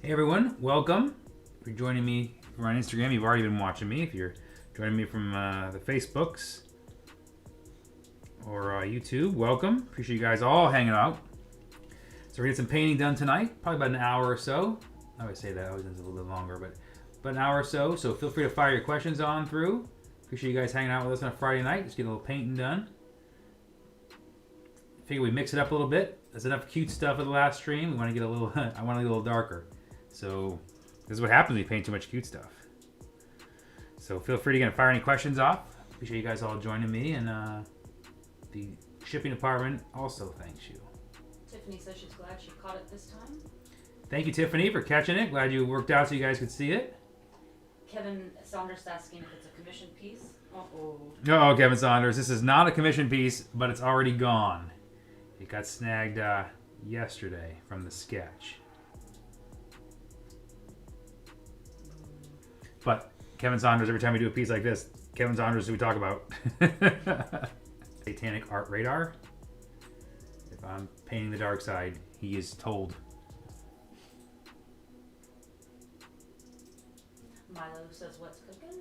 Hey everyone, welcome. If you're joining me from on Instagram, you've already been watching me. If you're joining me from the Facebooks or YouTube, welcome. Appreciate you guys all hanging out. So we're gonna get some painting done tonight, probably about an hour or so. I always say that, always ends a little bit longer, but an hour or so. So feel free to fire your questions on through. Appreciate you guys hanging out with us on a Friday night. Just get a little painting done. Figure we mix it up a little bit. There's enough cute stuff in the last stream. We want to get a little, I want to get a little darker. So this is what happens when you paint too much cute stuff. So feel free to fire any questions off. Appreciate you guys all joining me, and the shipping department also thanks you. Tiffany says she's glad she caught it this time. Thank you, Tiffany, for catching it. Glad you worked out so you guys could see it. Kevin Saunders asking if it's a commission piece. Uh-oh. Oh, Kevin Saunders, this is not a commission piece, but it's already gone. It got snagged yesterday from the sketch. But Kevin Saunders, every time we do a piece like this, Kevin Saunders who we talk about. Satanic art radar. If I'm painting the dark side, he is told. Milo says, what's cooking?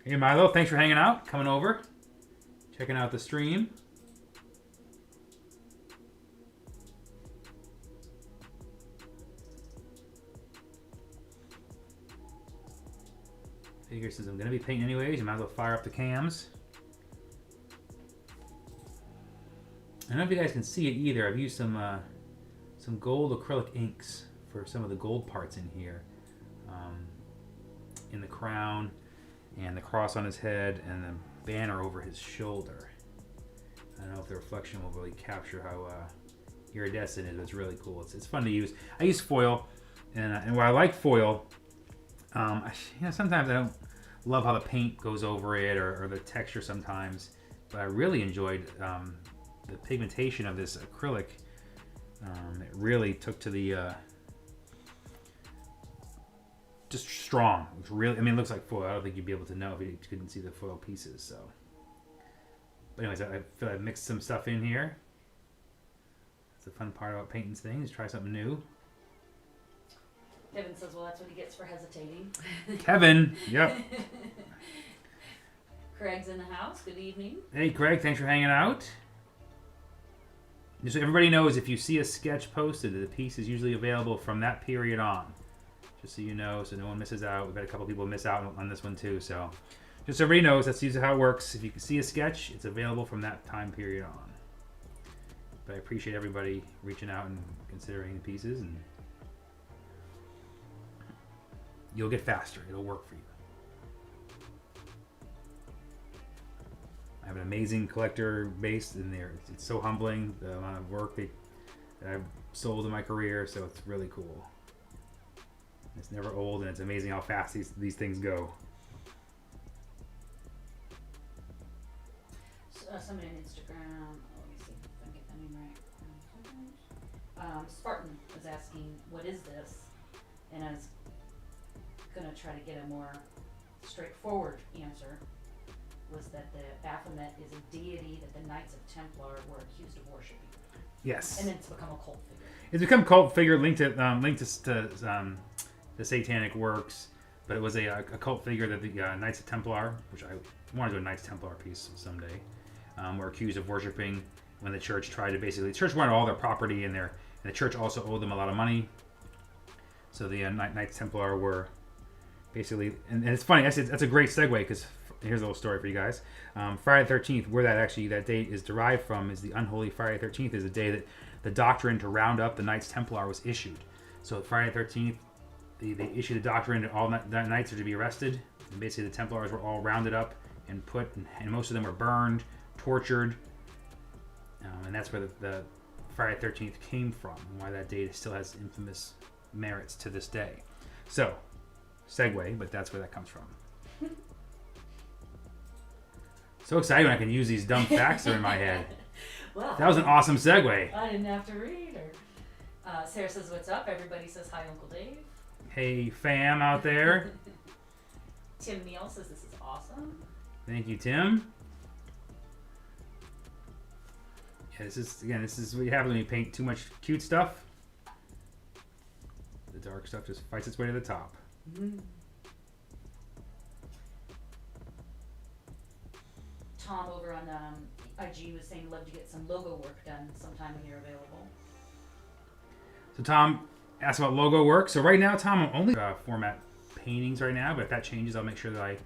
Hey Milo, thanks for hanging out, coming over, checking out the stream. Figure since I'm gonna be painting anyways, you might as well fire up the cams. I don't know if you guys can see it either. I've used some gold acrylic inks for some of the gold parts in here, in the crown and the cross on his head and the banner over his shoulder. I don't know if the reflection will really capture how iridescent it is, but it's really cool. It's fun to use. I use foil, and while I like foil, sometimes I don't love how the paint goes over it or the texture sometimes, but I really enjoyed the pigmentation of this acrylic. It really took to the just strong. It's really, it looks like foil. I don't think you'd be able to know if you couldn't see the foil pieces. So, but anyways, I feel I've mixed some stuff in here. It's a fun part about painting things. Try something new. Kevin says, well, that's what he gets for hesitating. Kevin, yep. Craig's in the house. Good evening. Hey, Craig, thanks for hanging out. Just so everybody knows, if you see a sketch posted, the piece is usually available from that period on. Just so you know, so no one misses out. We've had a couple people miss out on this one too, so just so everybody knows, that's usually how it works. If you can see a sketch, it's available from that time period on. But I appreciate everybody reaching out and considering the pieces, and you'll get faster. It'll work for you. I have an amazing collector base in there. It's so humbling, the amount of work that I've sold in my career, so it's really cool. It's never old, and it's amazing how fast these things go. Somebody on Instagram, let me see if I can get the name right. Spartan was asking, what is this? And I was going to try to get a more straightforward answer. Was that the Baphomet is a deity that the Knights of Templar were accused of worshiping. Yes. And then it's become a cult figure. It's become a cult figure linked to the satanic works, but it was a cult figure that the Knights of Templar, which I want to do a Knights Templar piece someday, were accused of worshiping when the church tried to the church wanted all their property in there, and the church also owed them a lot of money. So the Knights Templar were basically, and it's funny, that's a great segue, because here's a little story for you guys. Friday the 13th, where that date is derived from, is the unholy Friday the 13th is the day that the doctrine to round up the Knights Templar was issued. So Friday the 13th, they issued a doctrine that all knights are to be arrested. And basically the Templars were all rounded up and and most of them were burned, tortured. And that's where the Friday the 13th came from, and why that date still has infamous merits to this day. So, segue, but that's where that comes from. So excited when I can use these dumb facts that are in my head. Well, that was an awesome segue. I didn't have to read. Sarah says, what's up? Everybody says, hi, Uncle Dave. Hey, fam out there. Tim Neal says, this is awesome. Thank you, Tim. Yeah, this is what happens when you paint too much cute stuff. The dark stuff just fights its way to the top. Tom over on IG was saying love to get some logo work done sometime when you're available. So Tom asked about logo work. So right now, Tom, I'm only format paintings right now, but if that changes, I'll make sure that I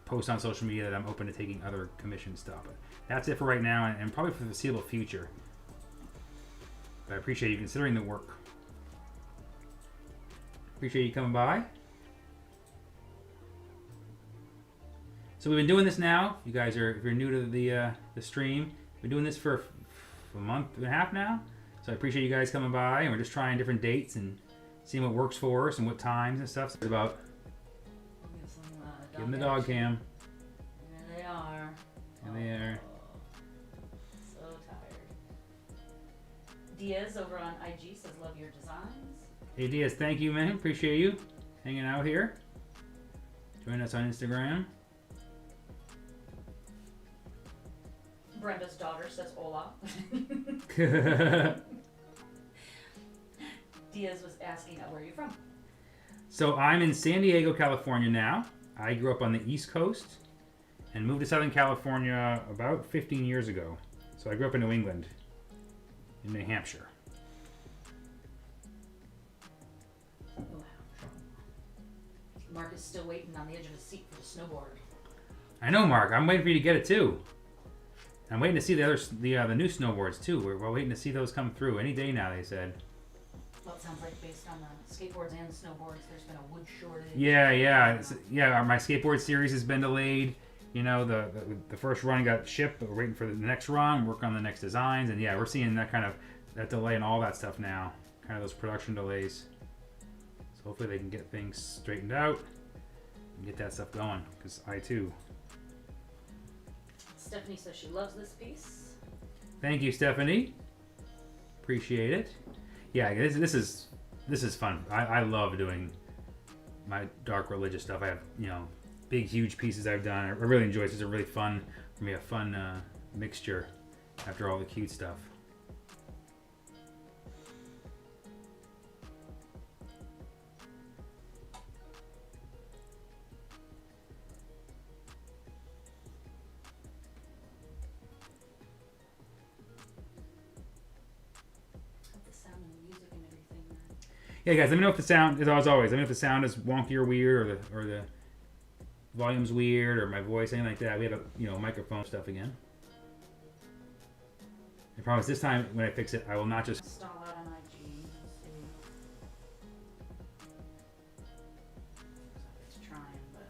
post on social media that I'm open to taking other commission stuff. But that's it for right now, and probably for the foreseeable future. But I appreciate you considering the work. Appreciate you coming by. So we've been doing this now. You guys are, if you're new to the stream, we've been doing this for a month and a half now. So I appreciate you guys coming by, and we're just trying different dates and seeing what works for us and what times and stuff. So it's about give them the dog cam. There they are. And they are. So tired. Diaz over on IG says love your designs. Hey Diaz, thank you, man. Appreciate you hanging out here. Join us on Instagram. Brenda's daughter says hola. Diaz was asking where are you from? So I'm in San Diego, California now. I grew up on the East Coast and moved to Southern California about 15 years ago. So I grew up in New England, in New Hampshire. Mark is still waiting on the edge of his seat for the snowboard. I know, Mark. I'm waiting for you to get it too. I'm waiting to see the new snowboards too. We're waiting to see those come through any day now. They said. Well, it sounds like based on the skateboards and snowboards, there's been a wood shortage. Yeah. My skateboard series has been delayed. You know, the first run got shipped, but we're waiting for the next run. Work on the next designs, and yeah, we're seeing that delay and all that stuff now. Kind of those production delays. So hopefully they can get things straightened out and get that stuff going. Because I too. Stephanie says she loves this piece. Thank you, Stephanie. Appreciate it. Yeah, this is fun. I love doing my dark religious stuff. I have big huge pieces I've done. I really enjoy it. It's just a really fun for me, a fun mixture after all the cute stuff. Yeah, guys, let me know if the sound, as always, let me know if the sound is wonky or weird, or the volume's weird, or my voice, anything like that. We have microphone stuff again. I promise this time when I fix it, I will not just install out on IG. Let's see. It's trying, but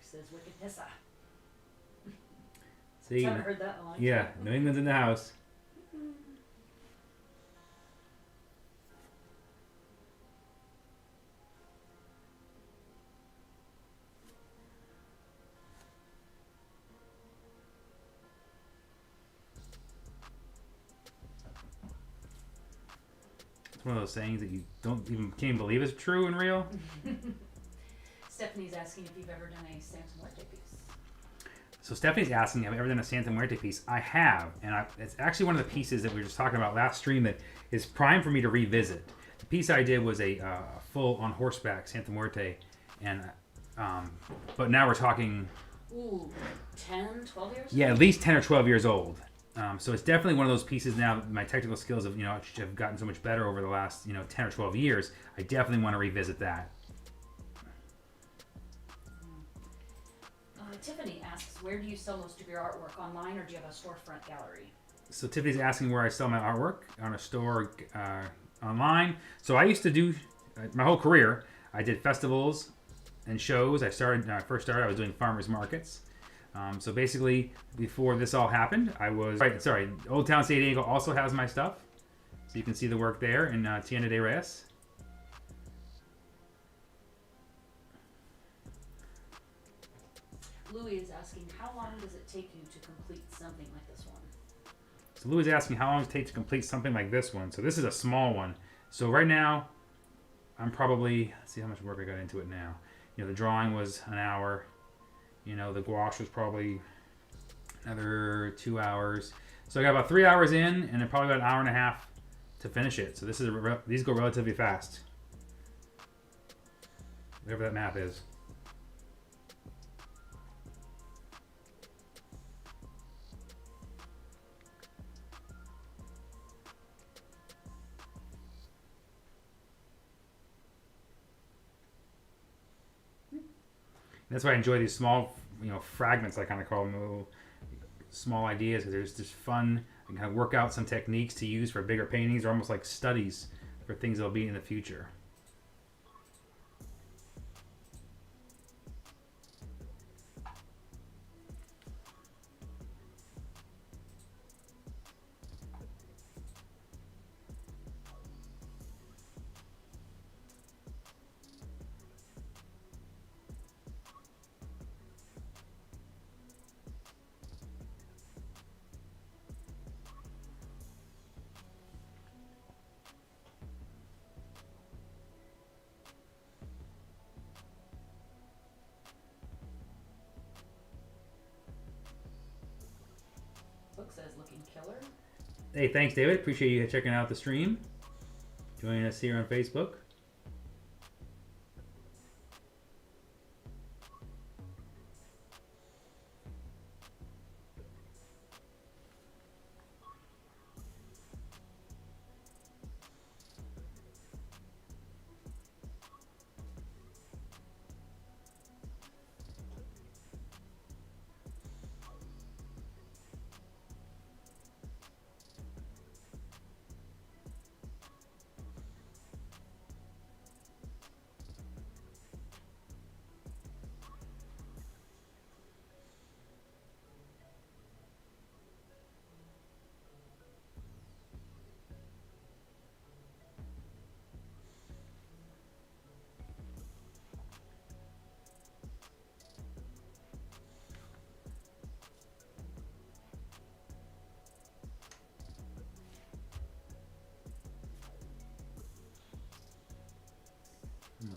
says wicked pissa. See, I haven't heard that in a long time. Yeah, New England's in the house. It's one of those sayings that you can't believe is true and real. Stephanie's asking if you've ever done a Santa Muerte piece. So Stephanie's asking, have I ever done a Santa Muerte piece? I have, and it's actually one of the pieces that we were just talking about last stream that is prime for me to revisit. The piece I did was a full on horseback Santa Muerte, and but now we're talking. Ooh, 10, 12 years? Yeah, at least 10 or 12 years old. So it's definitely one of those pieces now that my technical skills have gotten so much better over the last 10 or 12 years. I definitely want to revisit that. Tiffany asks, where do you sell most of your artwork, online or do you have a storefront gallery? So Tiffany's asking where I sell my artwork, on a store, online. So I used to do, my whole career, I did festivals and shows. When I first started, I was doing farmers markets. So basically, before this all happened, I was, Old Town San Diego also has my stuff. So you can see the work there in Tienda de Reyes. Louis is asking, how long does it take you to complete something like this one? So Louis is asking how long does it take to complete something like this one. So this is a small one. So right now, I'm probably, let's see how much work I got into it now. You know, the drawing was an hour. You know, the gouache was probably another 2 hours. So I got about 3 hours in, and then probably about an hour and a half to finish it. So this is these go relatively fast. Whatever that map is. That's why I enjoy these small, you know, fragments. I kind of call them little small ideas, because there's just fun. I can kind of work out some techniques to use for bigger paintings, or almost like studies for things that'll be in the future. Book says looking killer. Hey, thanks, David. Appreciate you checking out the stream. Joining us here on Facebook.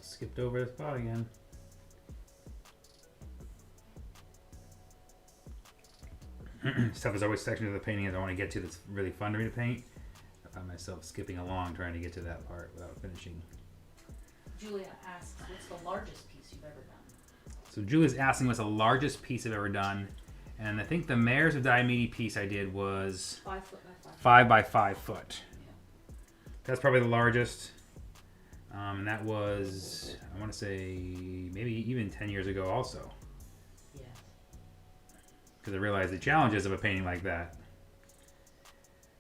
Skipped over the spot again. Stuff is always sections of the painting that I want to get to that's really fun to me to paint. I find myself skipping along trying to get to that part without finishing. Julia asks, what's the largest piece you've ever done? So Julia's asking what's the largest piece I've ever done. And I think the Mayors of Diomede piece I did was 5 foot by 5 foot. 5 by 5 foot. Yeah. That's probably the largest. And that was, I want to say, maybe even 10 years ago also. Yes. Because I realized the challenges of a painting like that.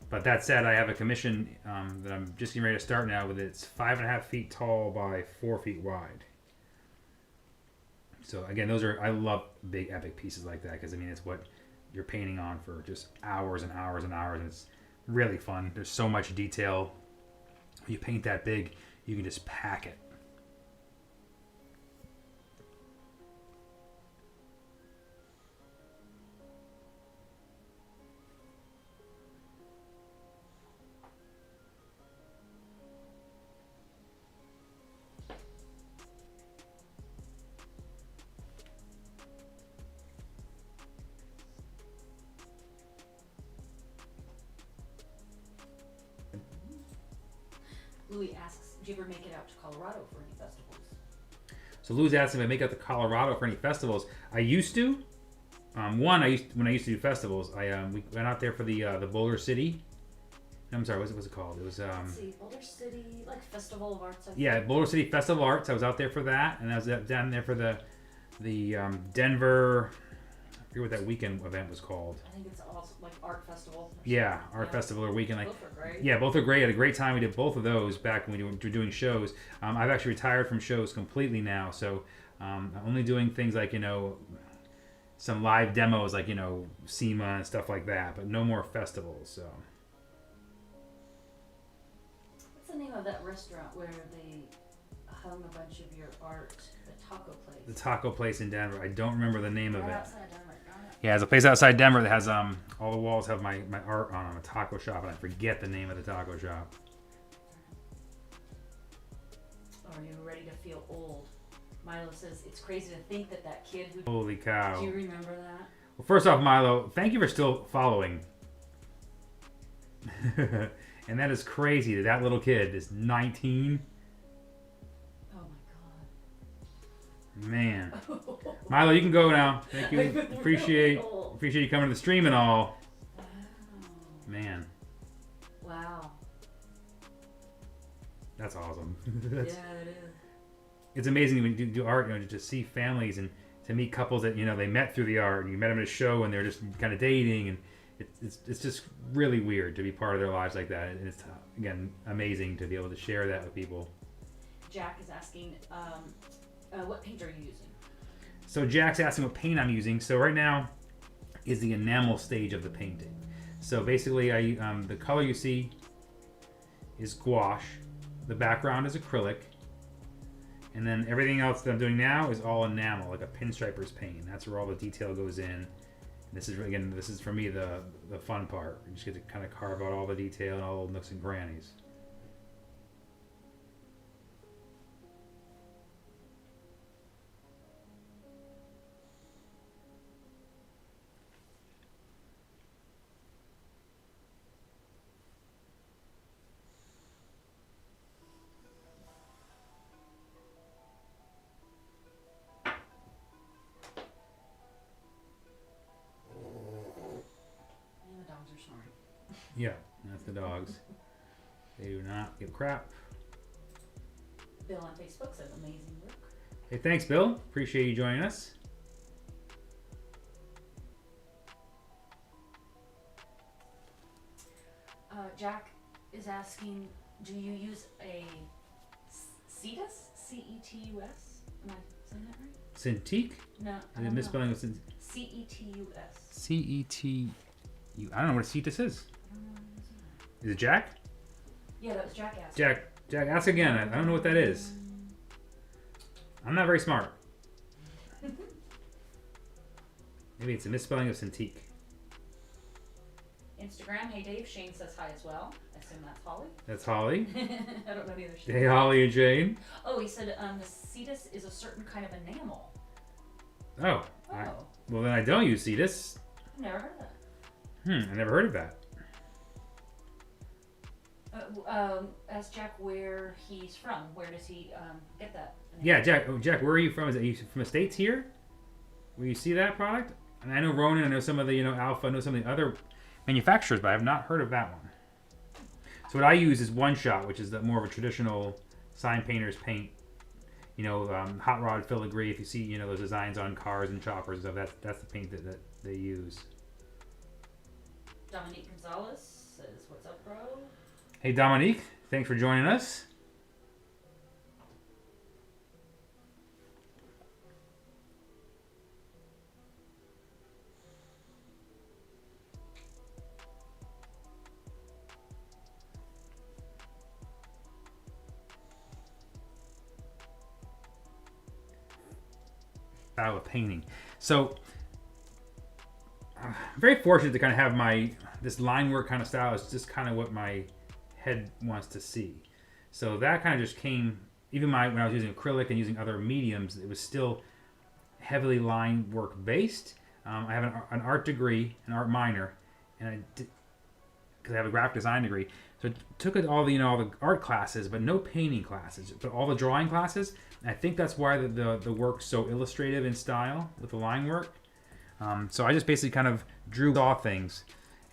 But that said, I have a commission that I'm just getting ready to start now with. It's 5.5 feet tall by 4 feet wide. So again, I love big epic pieces like that, because I mean, it's what you're painting on for just hours and hours and hours, and it's really fun. There's so much detail. When you paint that big, you can just pack it. Louis asks, do you ever make it out to Colorado for any festivals? So Lou's asking if I make it out to Colorado for any festivals. I used to. When I used to do festivals, we went out there for the Boulder City. I'm sorry, what's it called? It was Let's see, Boulder City, like Festival of Arts. I think. yeah, Boulder City Festival of Arts. I was out there for that, and I was down there for the Denver. I forget what that weekend event was called. I think it's also like art festival. Yeah, art festival or weekend. Like, both are great. yeah, both are great. I had a great time. We did both of those back when we were doing shows. I've actually retired from shows completely now, so I'm only doing things like, you know, some live demos like, you know, SEMA and stuff like that, but no more festivals. So What's the name of that restaurant where they hung a bunch of your art? The taco place. the taco place in Denver. I don't remember the name of Right it. outside Denver. Yeah, it's a place outside Denver that has all the walls have my art on them. A taco shop, and I forget the name of the taco shop. Are you ready to feel old? Milo says it's crazy to think that kid who. Holy cow! Do you remember that? Well, first off, Milo, thank you for still following. And that is crazy that little kid is 19. Oh my Man. god. Milo, you can go now. Thank you. Appreciate you coming to the stream and all. Wow. Man, Wow. that's awesome. Yeah, it is. It's amazing when you do art, to see families and to meet couples that they met through the art. You met them at a show and they're just kind of dating, and it's just really weird to be part of their lives like that. And it's again amazing to be able to share that with people. Jack is asking, what paint are you using? So Jack's asking what paint I'm using. So right now is the enamel stage of the painting. So basically, the color you see is gouache. The background is acrylic. And then everything else that I'm doing now is all enamel, like a pinstriper's paint. That's where all the detail goes in. This is for me the fun part. You just get to kind of carve out all the detail and all the nooks and crannies. Yeah, that's the dogs. They do not give crap. Bill on Facebook says amazing work. Hey, thanks, Bill. Appreciate you joining us. Jack is asking, do you use a Cetus? C-E-T-U-S? Am I saying that right? Cintiq? No, I The don't misspelling know. of C-E-T-U-S. C-E-T-U. I don't know what a Cetus is. I don't know what it is either. Is it Jack? Yeah, that was Jack asking. Jack, ask again. I don't know what that is. I'm not very smart. Maybe it's a misspelling of Cintiq. Instagram, hey Dave, Shane says hi as well. I assume that's Holly. That's Holly. I don't know either. Hey, Holly and Jane. Oh, he said the Cetus is a certain kind of enamel. Oh. Oh. Well, then I don't use Cetus. I've never heard of that. I never heard of that. Ask Jack where he's from. Where does he get that? Yeah, Jack, where are you from? Is it you from the States here? Where you see that product? And I know Ronin, I know some of the, Alpha, I know some of the other manufacturers, but I have not heard of that one. So what I use is One Shot, which is more of a traditional sign painter's paint. Hot rod filigree. If you see, those designs on cars and choppers and stuff, that's the paint that they use. Dominique Gonzalez says, "What's up, bro?" Hey, Dominique, thanks for joining us. Style of painting. So I'm very fortunate to kind of have this line work kind of style is just kind of what my head wants to see. So that kind of just came, even when I was using acrylic and using other mediums, it was still heavily line work based. I have an art degree, an art minor, and because I have a graphic design degree. So I took all the art classes, but no painting classes, but all the drawing classes. And I think that's why the work's so illustrative in style with the line work. So I just basically kind of drew all things,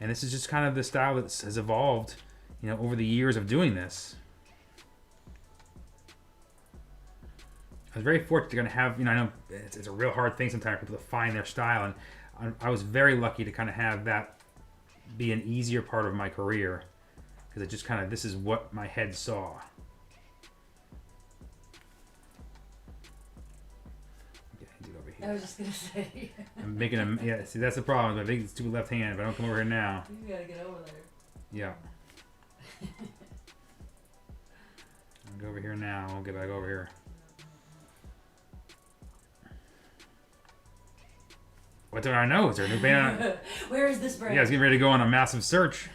and this is just kind of the style that has evolved, over the years of doing this. I was very fortunate to kind of have, I know it's a real hard thing sometimes for people to find their style, and I was very lucky to kind of have that be an easier part of my career, because it just kind of, this is what my head saw. I was just gonna say. I'm making them. Yeah, see, that's the problem. I think it's too left-handed. If I don't come over here now. You gotta get over there. Yeah. I'll go over here now. I'll get back over here. What do I know? Is there a new paint on? Where is this brand? Yeah, I was getting ready to go on a massive search.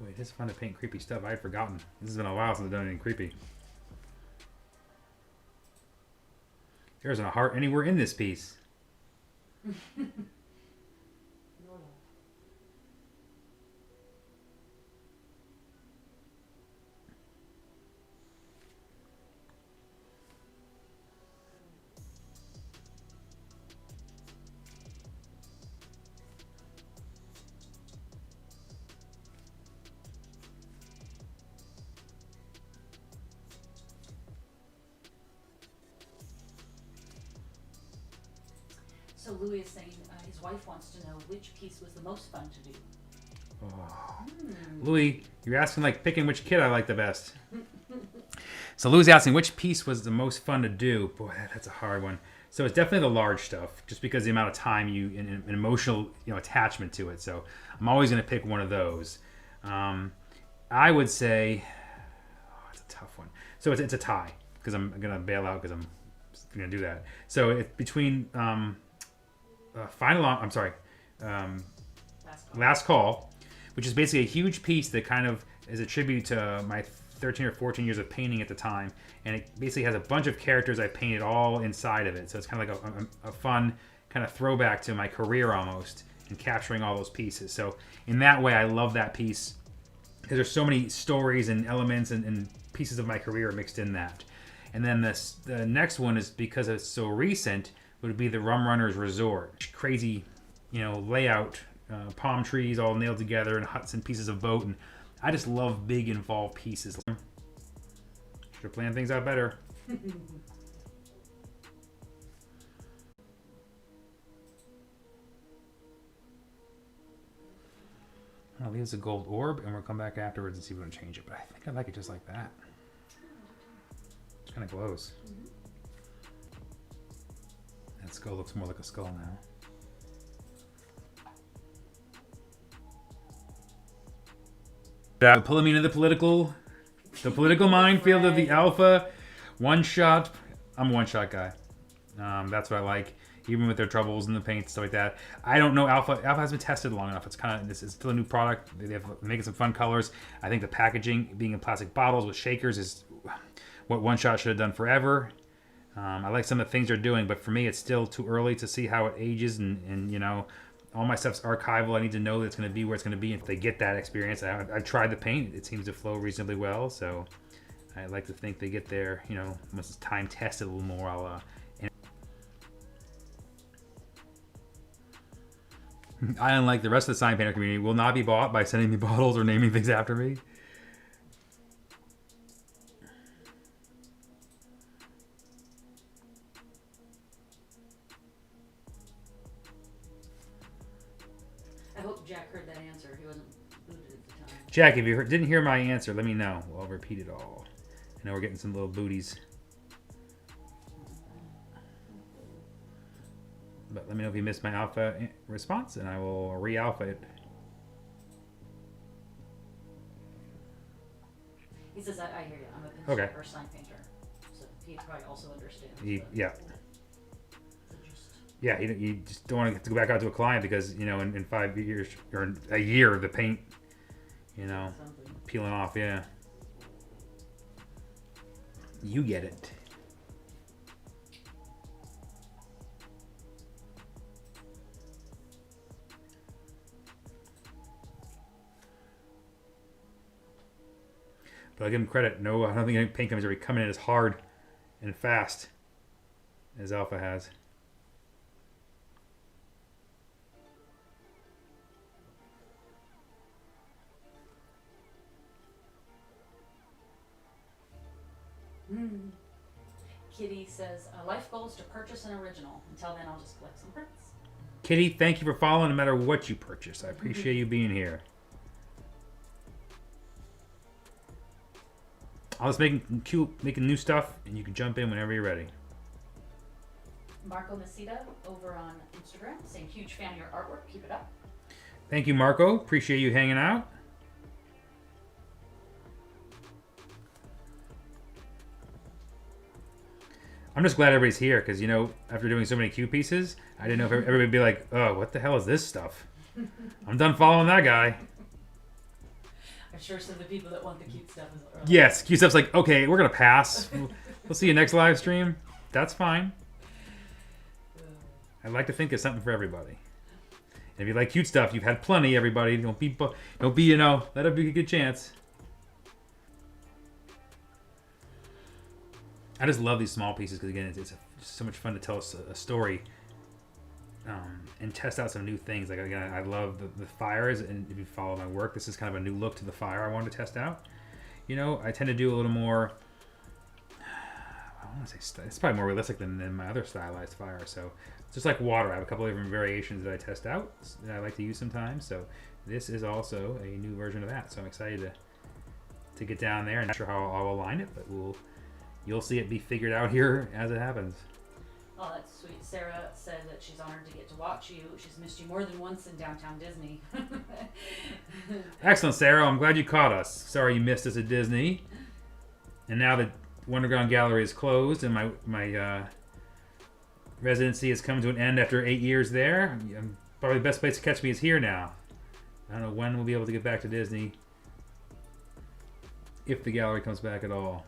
Wait, it's fun to paint creepy stuff. I had forgotten. This has been a while since I've done anything creepy. There isn't a heart anywhere in this piece. So Louis is saying his wife wants to know which piece was the most fun to do. Oh. Louis, you're asking like picking which kid I like the best. So Louis asking which piece was the most fun to do. Boy, that's a hard one. So it's definitely the large stuff, just because the amount of time and emotional attachment to it. So I'm always going to pick one of those. I would say, it's a tough one. So it's a tie because I'm going to bail out because I'm going to do that. So it's between Last Call, which is basically a huge piece that kind of is a tribute to my 13 or 14 years of painting at the time, and it basically has a bunch of characters I painted all inside of it, so it's kind of like a fun kind of throwback to my career almost, and capturing all those pieces. So in that way, I love that piece because there's so many stories and elements and pieces of my career mixed in that. And then the next one is, because it's so recent, would be the Rum Runners Resort. Crazy, layout, palm trees all nailed together, and huts and pieces of boat. And I just love big, involved pieces. Should have planned things out better. I'll leave this a gold orb, and we'll come back afterwards and see if we want to change it. But I think I like it just like that. It kind of glows. That skull looks more like a skull now. Pulling me into the political minefield of the alpha one-shot. I'm a one-shot guy. That's what I like, even with their troubles and the paint stuff like that. I don't know alpha. Alpha hasn't been tested long enough. This is still a new product. They're making some fun colors. I think the packaging, being in plastic bottles with shakers, is what one-shot should have done forever. I like some of the things they're doing, but for me, it's still too early to see how it ages, and all my stuff's archival. I need to know that it's going to be where it's going to be. If they get that experience, I've tried the paint. It seems to flow reasonably well, so I like to think they get there. Once it's time tested a little more, I, unlike the rest of the sign painter community, will not be bought by sending me bottles or naming things after me. I hope Jack heard that answer. He wasn't booted at the time. Jack, if you didn't hear my answer, let me know. I'll repeat it all. I know we're getting some little booties. But let me know if you missed my alpha response, and I will re-alpha it. He says, I hear you. I'm a pinstriper or sign painter. So he probably also understands. Yeah. Yeah, you just don't want to go back out to a client because, in 5 years, or in a year, the paint, peeling off, yeah. You get it. But I'll give him credit. No, I don't think any paint companies are coming in as hard and fast as Alpha has. Kitty says, life goal is to purchase an original. Until then, I'll just collect some prints. Kitty, thank you for following no matter what you purchase. I appreciate you being here. I was making new stuff, and you can jump in whenever you're ready. Marco Nasita over on Instagram saying, huge fan of your artwork. Keep it up. Thank you, Marco. Appreciate you hanging out. I'm just glad everybody's here because, you know, after doing so many Q pieces, I didn't know if everybody would be like, oh, what the hell is this stuff? I'm done following that guy. I'm sure some of the people that want the cute stuff is yes, Q stuff's like, okay, we're going to pass. We'll see you next live stream. That's fine. I'd like to think it's something for everybody. And if you like cute stuff, you've had plenty, everybody. Don't be, you know, let it be a good chance. I just love these small pieces because, again, it's so much fun to tell a story and test out some new things. Like, again, I love the fires, and if you follow my work, this is kind of a new look to the fire I wanted to test out. You know, I tend to do a little more, I want to say, it's probably more realistic than my other stylized fire. So, just like water, I have a couple of different variations that I test out that I like to use sometimes. So, this is also a new version of that. So, I'm excited to get down there. I'm not sure how I'll align it, but you'll see it be figured out here as it happens. Oh, that's sweet. Sarah said that she's honored to get to watch you. She's missed you more than once in downtown Disney. Excellent, Sarah. I'm glad you caught us. Sorry you missed us at Disney. And now that Wonderground Gallery is closed and my residency has come to an end after 8 years there, probably the best place to catch me is here now. I don't know when we'll be able to get back to Disney, if the gallery comes back at all.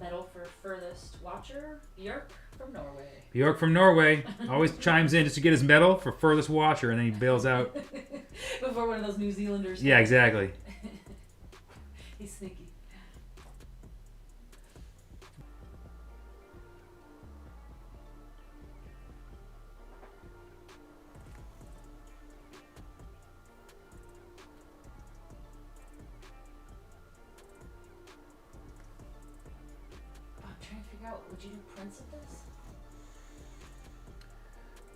Medal for furthest watcher, Björk from Norway. Björk from Norway always chimes in just to get his medal for furthest watcher, and then he bails out. Before one of those New Zealanders. Yeah, exactly. He's sneaky. Would you do prints of this?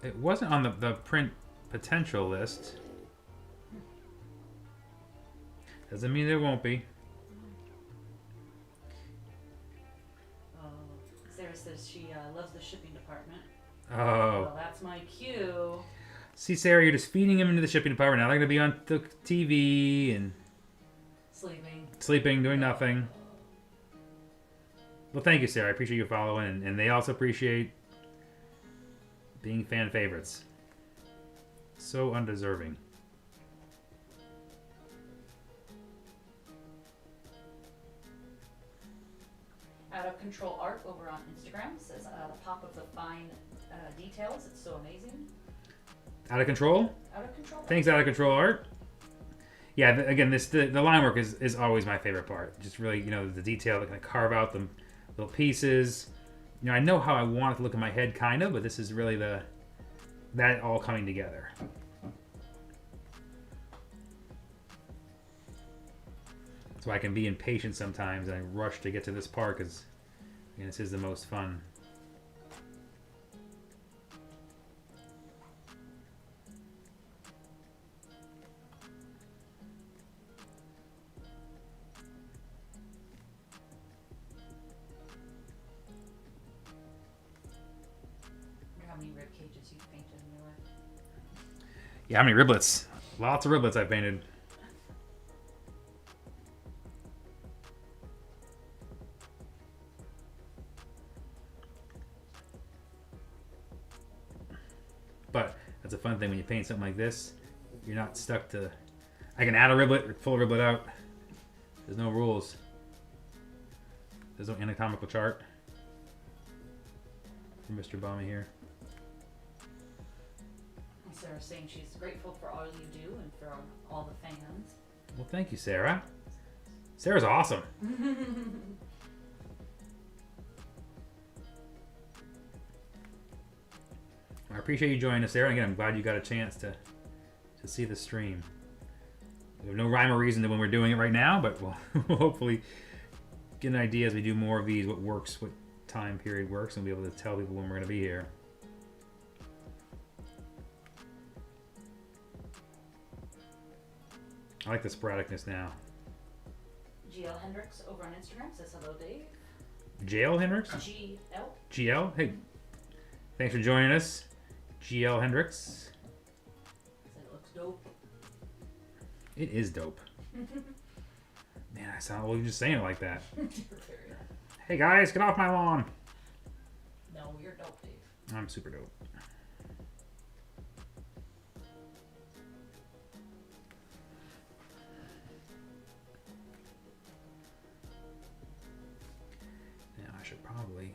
It wasn't on the print potential list. Doesn't mean there won't be. Sarah says she loves the shipping department. Oh. Well, that's my cue. See, Sarah, you're just feeding him into the shipping department. Now they're going to be on the TV and... Sleeping, doing nothing. Well, thank you, Sarah. I appreciate you following, and they also appreciate being fan favorites. So undeserving. Out of Control Art over on Instagram says the pop of the fine details. It's so amazing. Out of Control? Out of Control Art. Thanks, Out of Control Art. Yeah, again, the line work is always my favorite part. Just really, you know, the detail, that kind of carve out the little pieces. You know, I know how I want it to look in my head, kind of, but this is really that all coming together. That's why I can be impatient sometimes, and I rush to get to this part, because this is the most fun. Yeah, how many riblets? Lots of riblets I painted. But that's a fun thing when you paint something like this. You're not stuck to... I can add a riblet or pull a riblet out. There's no rules. There's no anatomical chart. From Mr. Bami here. Sarah saying she's grateful for all you do and for all the fans. Well, thank you, Sarah. Sarah's awesome. I appreciate you joining us, Sarah. Again, I'm glad you got a chance to see the stream. There's no rhyme or reason to when we're doing it right now, but we'll hopefully get an idea as we do more of these, what works, what time period works, and be able to tell people when we're going to be here. I like the sporadicness now. GL Hendricks over on Instagram says hello, Dave. JL Hendricks? GL. GL? Hey, thanks for joining us, GL Hendricks. Said it looks dope. It is dope. Man, I sound old just saying it like that. Hey guys, get off my lawn. No, you're dope, Dave. I'm super dope. Now I should probably.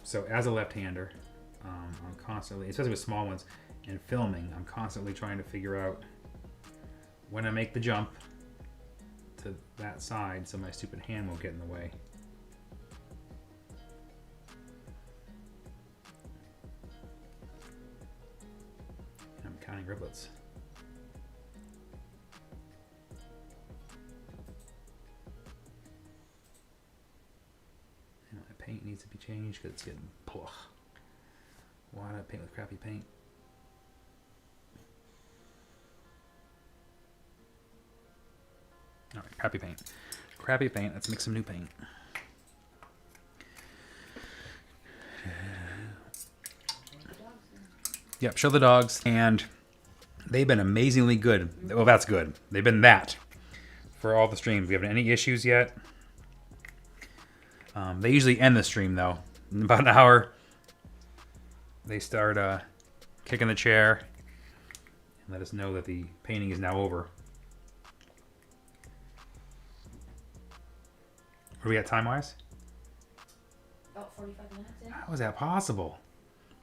So as a left-hander, I'm constantly, especially with small ones, and filming, I'm constantly trying to figure out when I make the jump to that side so my stupid hand won't get in the way. And I'm counting riblets. And my paint needs to be changed because it's getting plush. Why do I paint with crappy paint? All right, crappy paint. Crappy paint. Let's make some new paint. Yep, show the dogs. And they've been amazingly good. Well, that's good. They've been that for all the streams. We haven't any issues yet. They usually end the stream, though. In about an hour, they start kicking the chair and let us know that the painting is now over. What are we at time-wise? About 45 minutes in. How is that possible?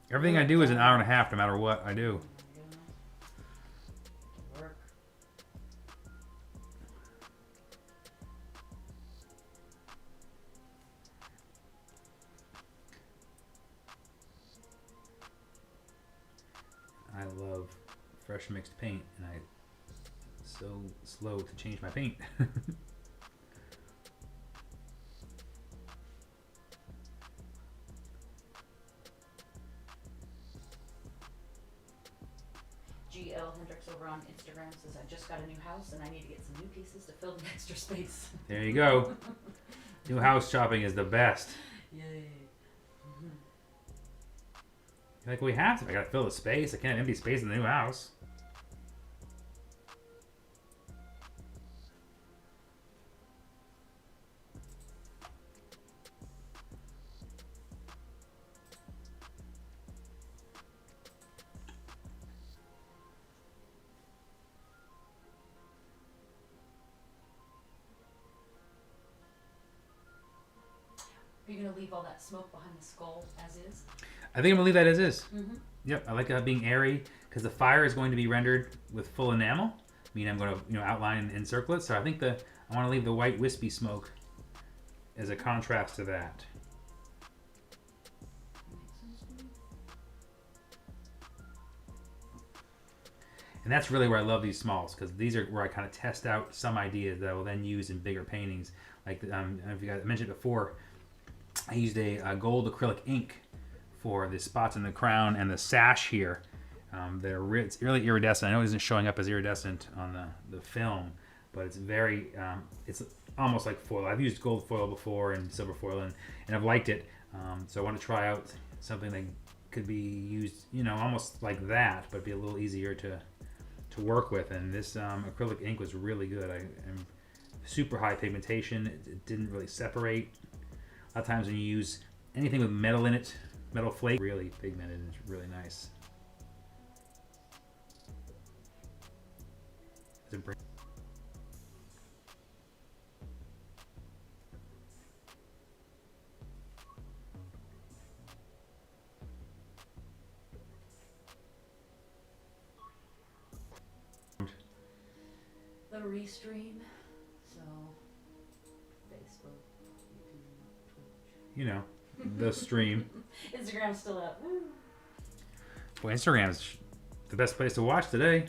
Everything I do is an hour and a half, no matter what I do. Work. I love fresh mixed paint, and I'm so slow to change my paint. GL Hendricks over on Instagram says I just got a new house and I need to get some new pieces to fill the extra space. There you go. New house shopping is the best. Yay. You're like, we have to. I gotta fill the space. I can't have empty space in the new house. Are you gonna leave all that smoke behind the skull as is? I think I'm gonna leave that as is. Mm-hmm. Yep, I like being airy because the fire is going to be rendered with full enamel. I mean, I'm going to outline and encircle it. So I think I want to leave the white wispy smoke as a contrast to that. And that's really where I love these smalls, because these are where I kind of test out some ideas that I will then use in bigger paintings. Like if you guys mentioned before, I used a gold acrylic ink for the spots in the crown and the sash here. It's really iridescent. I know it isn't showing up as iridescent on the film, but it's very, it's almost like foil. I've used gold foil before and silver foil, and I've liked it. So I want to try out something that could be used, almost like that, but be a little easier to work with. And this acrylic ink was really good. I'm super high pigmentation. It didn't really separate. A lot of times when you use anything with metal in it, metal flake, really pigmented, and it's really nice. restream. So, Facebook, YouTube, Twitch. You know, the stream. Instagram's still up. Woo. Well, Instagram's the best place to watch today.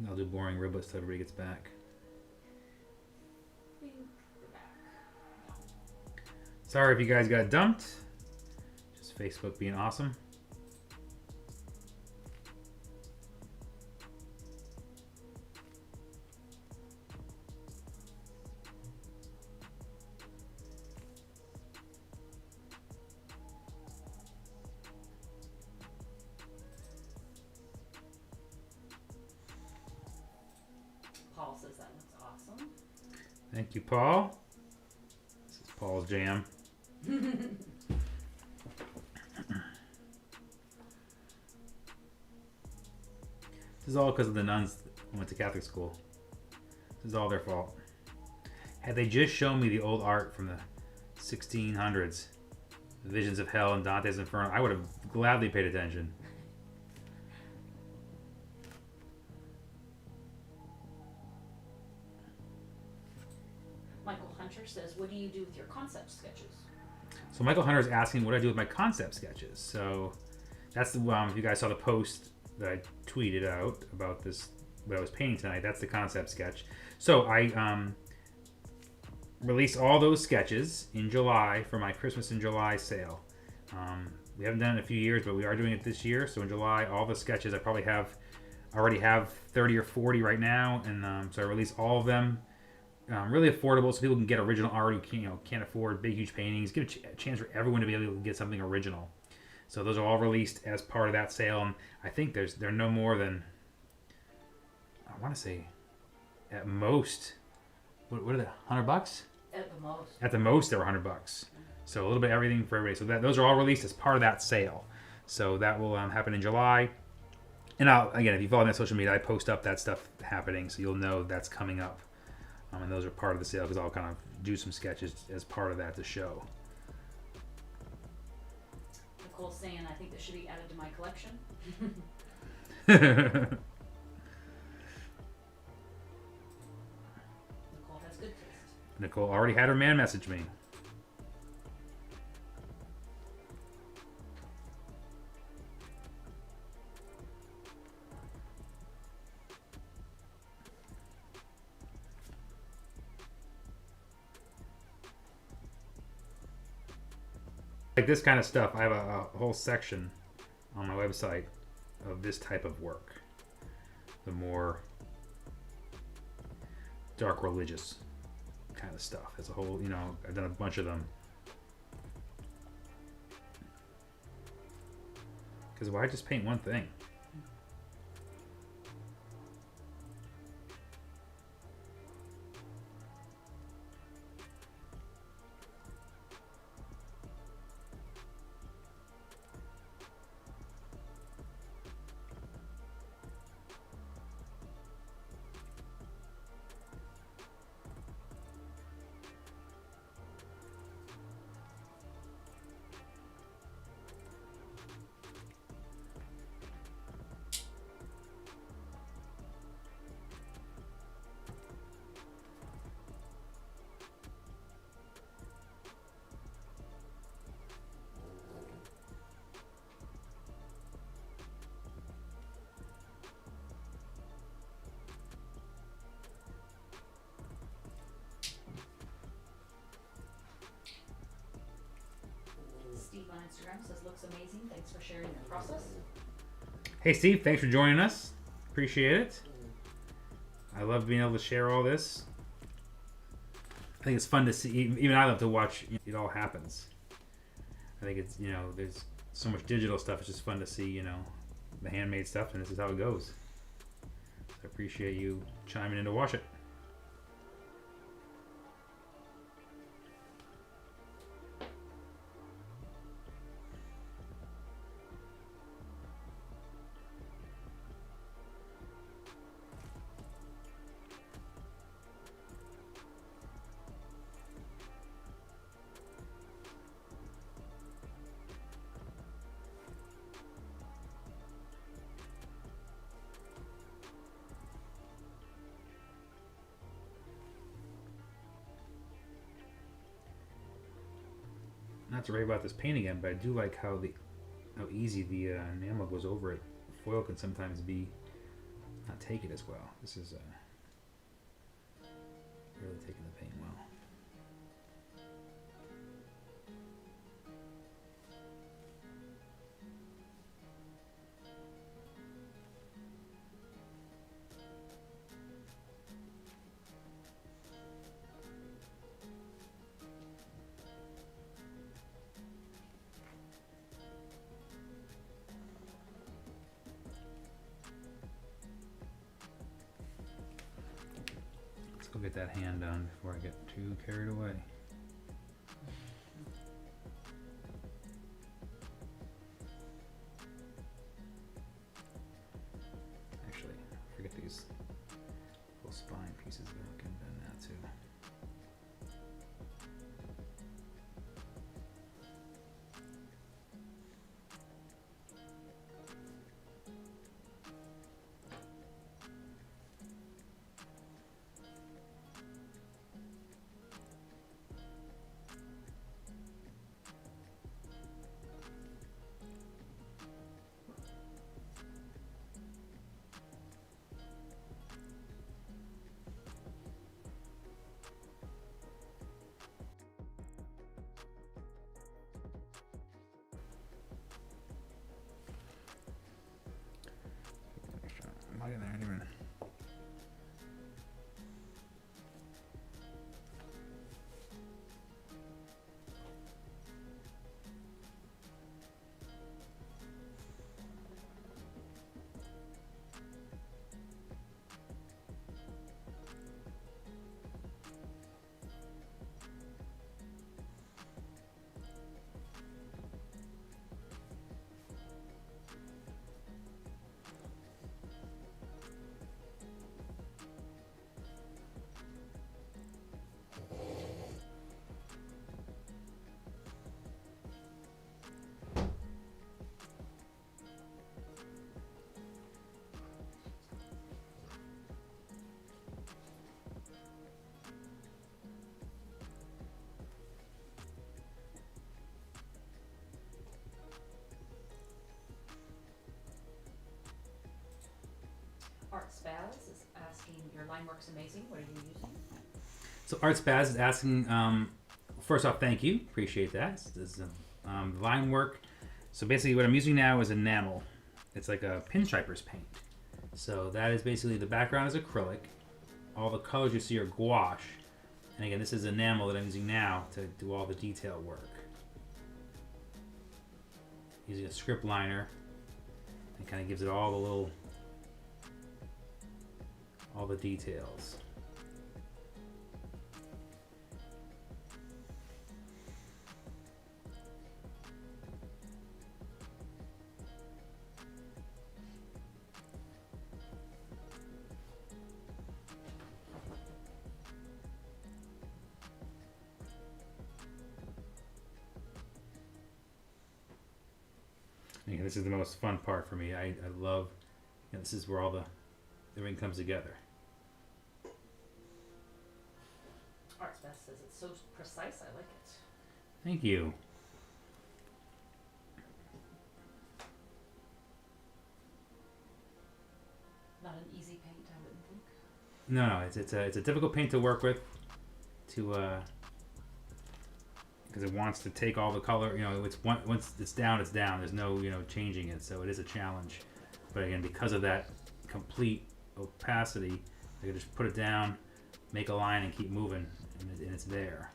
I'll do boring riblets till everybody gets back. We're back. Sorry if you guys got dumped. Just Facebook being awesome. Paul says that looks awesome. Thank you, Paul. This is Paul's jam. This is all because of the nuns who went to Catholic school. This is all their fault. Had they just shown me the old art from the 1600s, the Visions of Hell and Dante's Inferno, I would have gladly paid attention. Michael Hunter says, what do you do with your concept sketches? So Michael Hunter is asking what I do with my concept sketches. So that's the if you guys saw the post that I tweeted out about this, what I was painting tonight, that's the concept sketch. So I released all those sketches in July for my Christmas in July sale. We haven't done it in a few years, but we are doing it this year. So in July, all the sketches I already have 30 or 40 right now, and so I released all of them. Really affordable, so people can get original art who can't afford big, huge paintings. Give a chance for everyone to be able to get something original. So those are all released as part of that sale, and I think they're no more than, I want to say, at most, what are they, $100? At the most. At the most, they were $100. So a little bit of everything for everybody. So those are all released as part of that sale. So that will happen in July. And again, if you follow me on social media, I post up that stuff happening, so you'll know that's coming up. And those are part of the sale because I'll kind of do some sketches as part of that to show. Nicole's saying, I think this should be added to my collection. Nicole has good taste. Nicole already had her man message me. Like this kind of stuff, I have a whole section on my website of this type of work. The more dark religious kind of stuff. It's a whole, I've done a bunch of them. Because why just paint one thing? Steve on Instagram says, looks amazing. Thanks for sharing your process. Hey Steve, thanks for joining us. Appreciate it. I love being able to share all this. I think it's fun to see. Even I love to watch it all happens. I think it's, you know, there's so much digital stuff. It's just fun to see, you know, the handmade stuff, and this is how it goes. So I appreciate you chiming in to watch it. Not to rave about this paint again, but I do like how easy the enamel goes over it. Foil can sometimes not take it as well. This is really taking the paint well. Let's go get that hand done before I get too carried away. Actually, forget these little spine pieces there. I can bend that too. I'm not in there anyway. Art Spaz is asking, your line work's amazing. What are you using? So Art Spaz is asking, first off, thank you. Appreciate that. This is line work. So basically what I'm using now is enamel. It's like a pinstriper's paint. So that is basically, the background is acrylic. All the colors you see are gouache. And again, this is enamel that I'm using now to do all the detail work. Using a script liner. It kind of gives it all the details. Yeah, this is the most fun part for me. I love, this is where everything comes together. Art Spaz says it's so precise. I like it. Thank you. Not an easy paint, I wouldn't think. No, it's a difficult paint to work with, because it wants to take all the color. Once it's down, it's down. There's no changing it. So it is a challenge. But again, because of that complete opacity, I can just put it down, make a line, and keep moving, and it's there.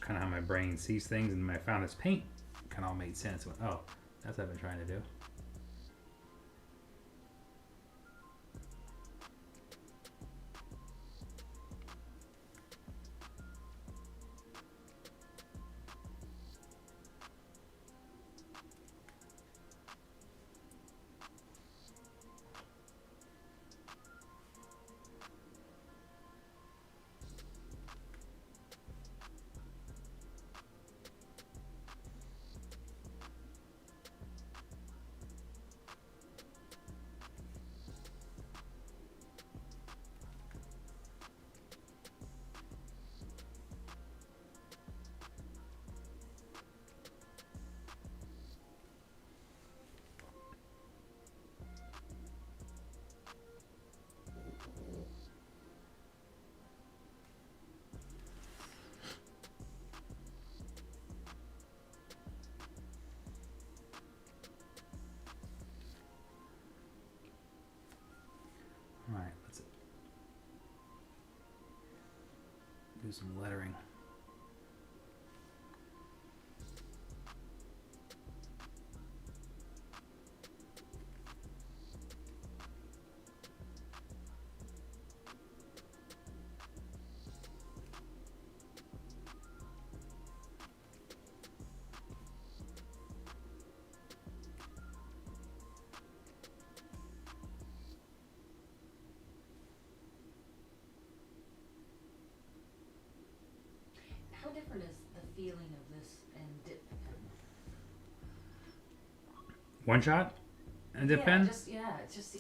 kind of how my brain sees things. And when I found this paint, it kind of all made sense. I went, oh, that's what I've been trying to do. All right, let's do some lettering. How different is the feeling of this and dip pen? One shot and dip pen? It's just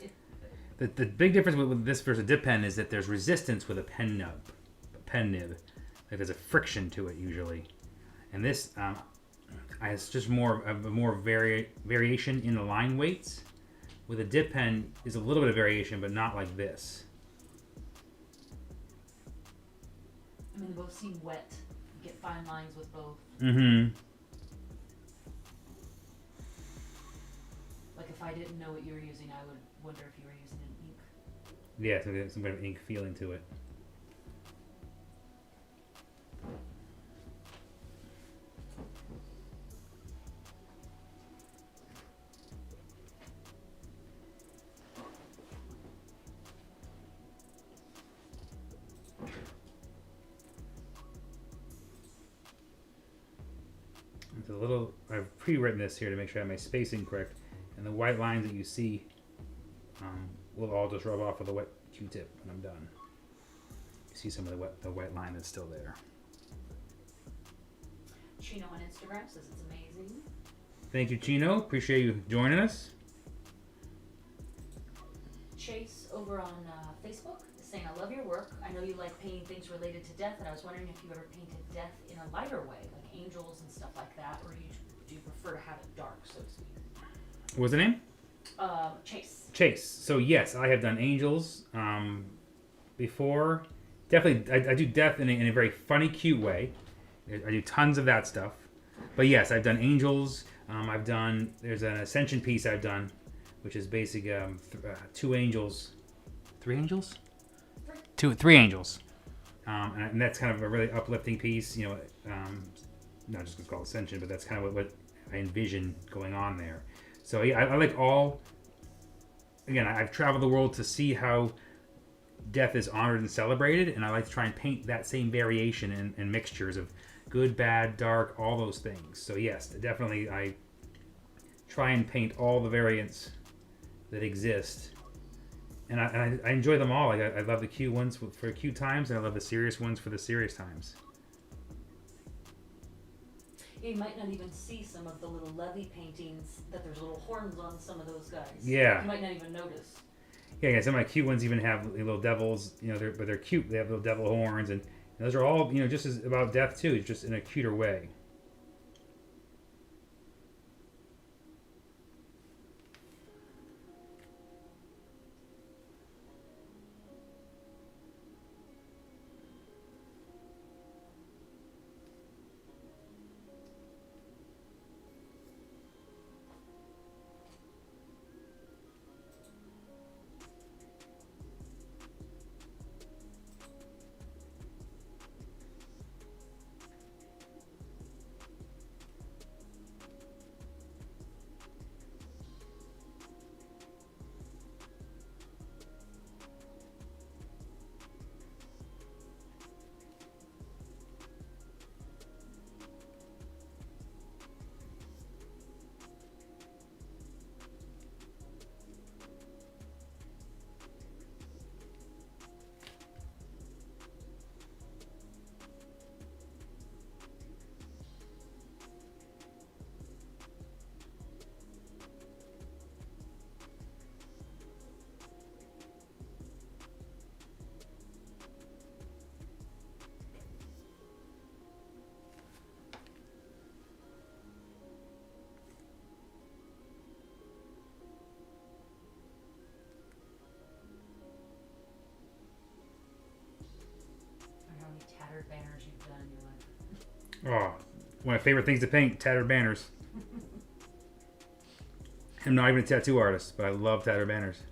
The big difference with this versus a dip pen is that there's resistance with a pen nib. Like there's a friction to it usually. And this has just more variation in the line weights. With a dip pen is a little bit of variation, but not like this. I mean, they both seem wet. You get fine lines with both. Mm-hmm. Like if I didn't know what you were using, I would wonder if you were using an ink. Yeah, so there's some bit of ink feeling to it. It's a little, I've pre-written this here to make sure I have my spacing correct. And the white lines that you see will all just rub off with a wet Q-tip when I'm done. You see some of the white line that's still there. Chino on Instagram says it's amazing. Thank you, Chino. Appreciate you joining us. Chase over on Facebook is saying, I love your work. I know you like painting things related to death, and I was wondering if you ever painted death in a lighter way, like angels and stuff like that, or do you prefer to have it dark, so to speak? What was the name? Chase. Chase. So yes, I have done angels before. Definitely, I do death in a very funny, cute way. I do tons of that stuff. But yes, I've done angels. There's an ascension piece I've done, which is basically two angels. Three angels? Three angels. And that's kind of a really uplifting piece. You know, not just because it's called ascension, but that's kind of what I envision going on there. So yeah, I like all. Again, I've traveled the world to see how death is honored and celebrated, and I like to try and paint that same variation and mixtures of good, bad, dark, all those things. So yes, definitely I try and paint all the variants that exist, and I enjoy them all. Like I love the cute ones for cute times, and I love the serious ones for the serious times. You might not even see some of the little levy paintings that there's little horns on some of those guys. Yeah. You might not even notice. Yeah, some of my cute ones even have little devils, you know, but they're cute. They have little devil horns, and those are all, you know, just as about death too, just in a cuter way. banners you've done in your life? Oh, one of my favorite things to paint, tattered banners. I'm not even a tattoo artist, but I love tattered banners.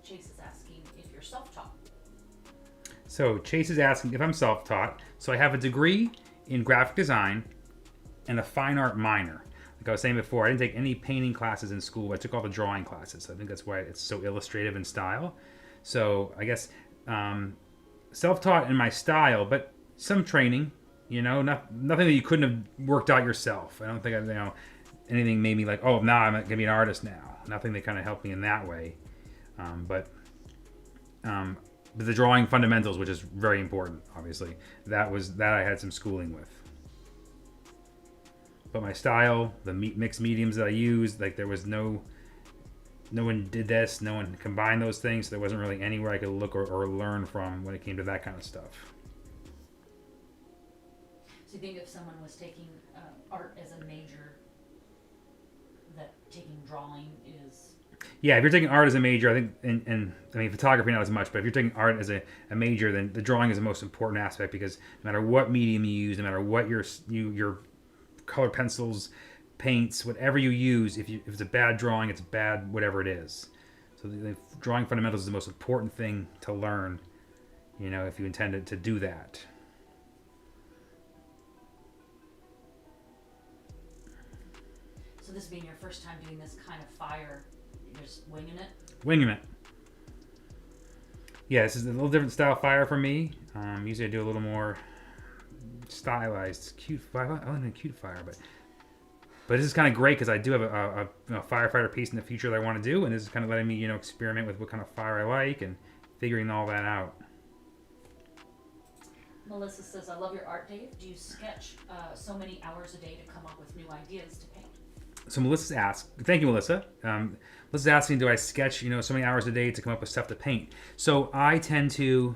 Chase is asking if you're self-taught. So Chase is asking if I'm self-taught. So I have a degree in graphic design and a fine art minor. Like I was saying before, I didn't take any painting classes in school. I took all the drawing classes. I think that's why it's so illustrative in style. So I guess self-taught in my style, but some training. You know, nothing that you couldn't have worked out yourself. I don't think anything made me like, oh, now I'm gonna be an artist now. Nothing that kind of helped me in that way. But the drawing fundamentals, which is very important, obviously, that I had some schooling with. But my style, the mixed mediums that I used, like there was no one did this, no one combined those things, so there wasn't really anywhere I could look or learn from when it came to that kind of stuff. So you think if someone was taking art as a major, that taking drawing is... Yeah, if you're taking art as a major, I think, and I mean photography not as much, but if you're taking art as a major, then the drawing is the most important aspect, because no matter what medium you use, no matter what your color pencils, paints, whatever you use, if it's a bad drawing, it's bad whatever it is. So the drawing fundamentals is the most important thing to learn, you know, if you intended to do that. So this being your first time doing this kind of fire, you're just winging it? Winging it. Yeah, this is a little different style fire for me. Usually I do a little more stylized, cute fire. I don't know cute fire, but this is kind of great because I do have a firefighter piece in the future that I want to do, and this is kind of letting me, you know, experiment with what kind of fire I like and figuring all that out. Melissa says, I love your art, Dave. Do you sketch so many hours a day to come up with new ideas to paint? So Melissa's asked, thank you, Melissa. Melissa's asking, do I sketch, you know, so many hours a day to come up with stuff to paint? So I do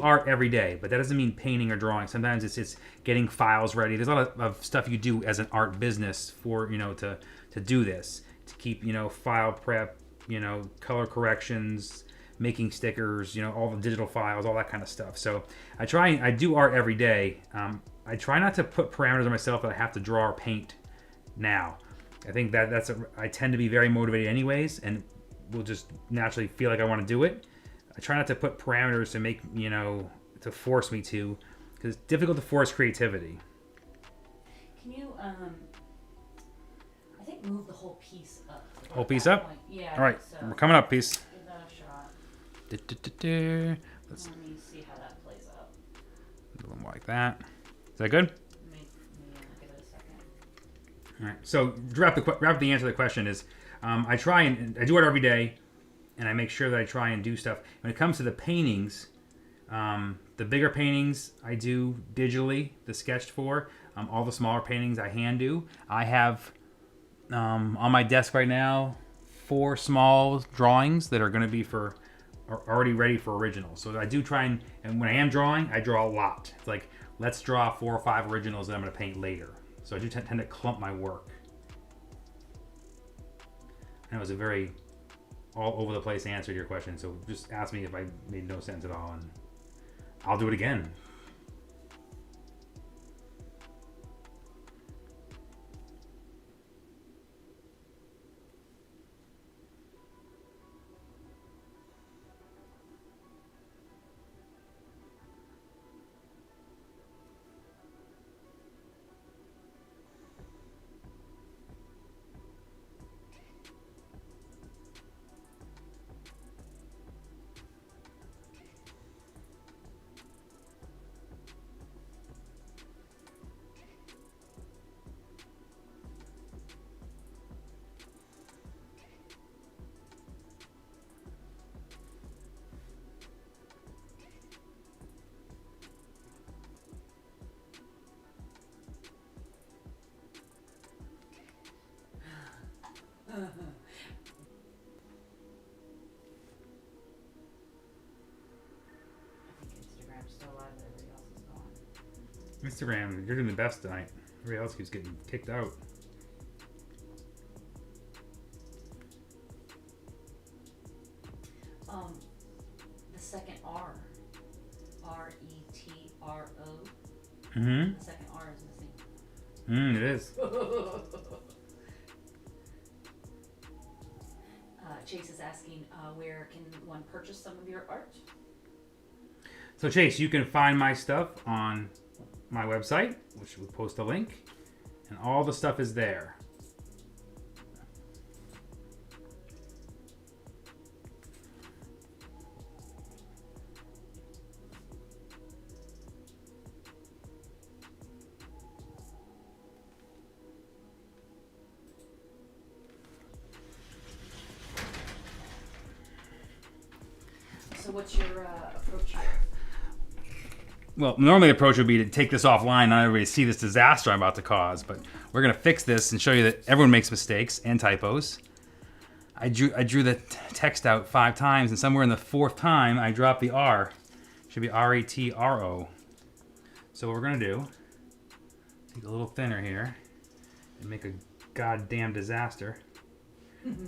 art every day, but that doesn't mean painting or drawing. Sometimes it's getting files ready. There's a lot of stuff you do as an art business for, you know, to do this, to keep, you know, file prep, you know, color corrections, making stickers, you know, all the digital files, all that kind of stuff. So I do art every day. I try not to put parameters on myself that I have to draw or paint now. I think I tend to be very motivated anyways, and will just naturally feel like I want to do it. I try not to put parameters to make, you know, to force me to, because it's difficult to force creativity. Can you, I think, move the whole pice up? Whole piece up? Point. Yeah. All right, So we're coming up, piece. give that a shot. Let's Let me see how that plays out. do them like that. Is that good? Give it a second. All right. So wrap the answer to the question is, I do it every day, and I make sure that I try and do stuff. When it comes to the paintings, the bigger paintings I do digitally, the sketched for. All the smaller paintings I hand do. I have on my desk right now 4 small drawings that are going to be are already ready for originals. So I do try and when I am drawing, I draw a lot. It's like, let's draw 4 or 5 originals that I'm going to paint later. So I do tend to clump my work. And it was a very all over the place answer to your question. So just ask me if I made no sense at all, and I'll do it again. Instagram, you're doing the best tonight. Everybody else keeps getting kicked out. The second R. R-E-T-R-O. Mm-hmm. The second R is missing. It is. Chase is asking, where can one purchase some of your art? So Chase, you can find my stuff on my website, which we'll post a link, and all the stuff is there. So what's your approach here? Well, normally the approach would be to take this offline, not everybody see this disaster I'm about to cause, but we're going to fix this and show you that everyone makes mistakes and typos. I drew the text out 5 times, and somewhere in the 4th time, I dropped the R. It should be R-A-T-R-O. So what we're going to do, take a little thinner here, and make a goddamn disaster.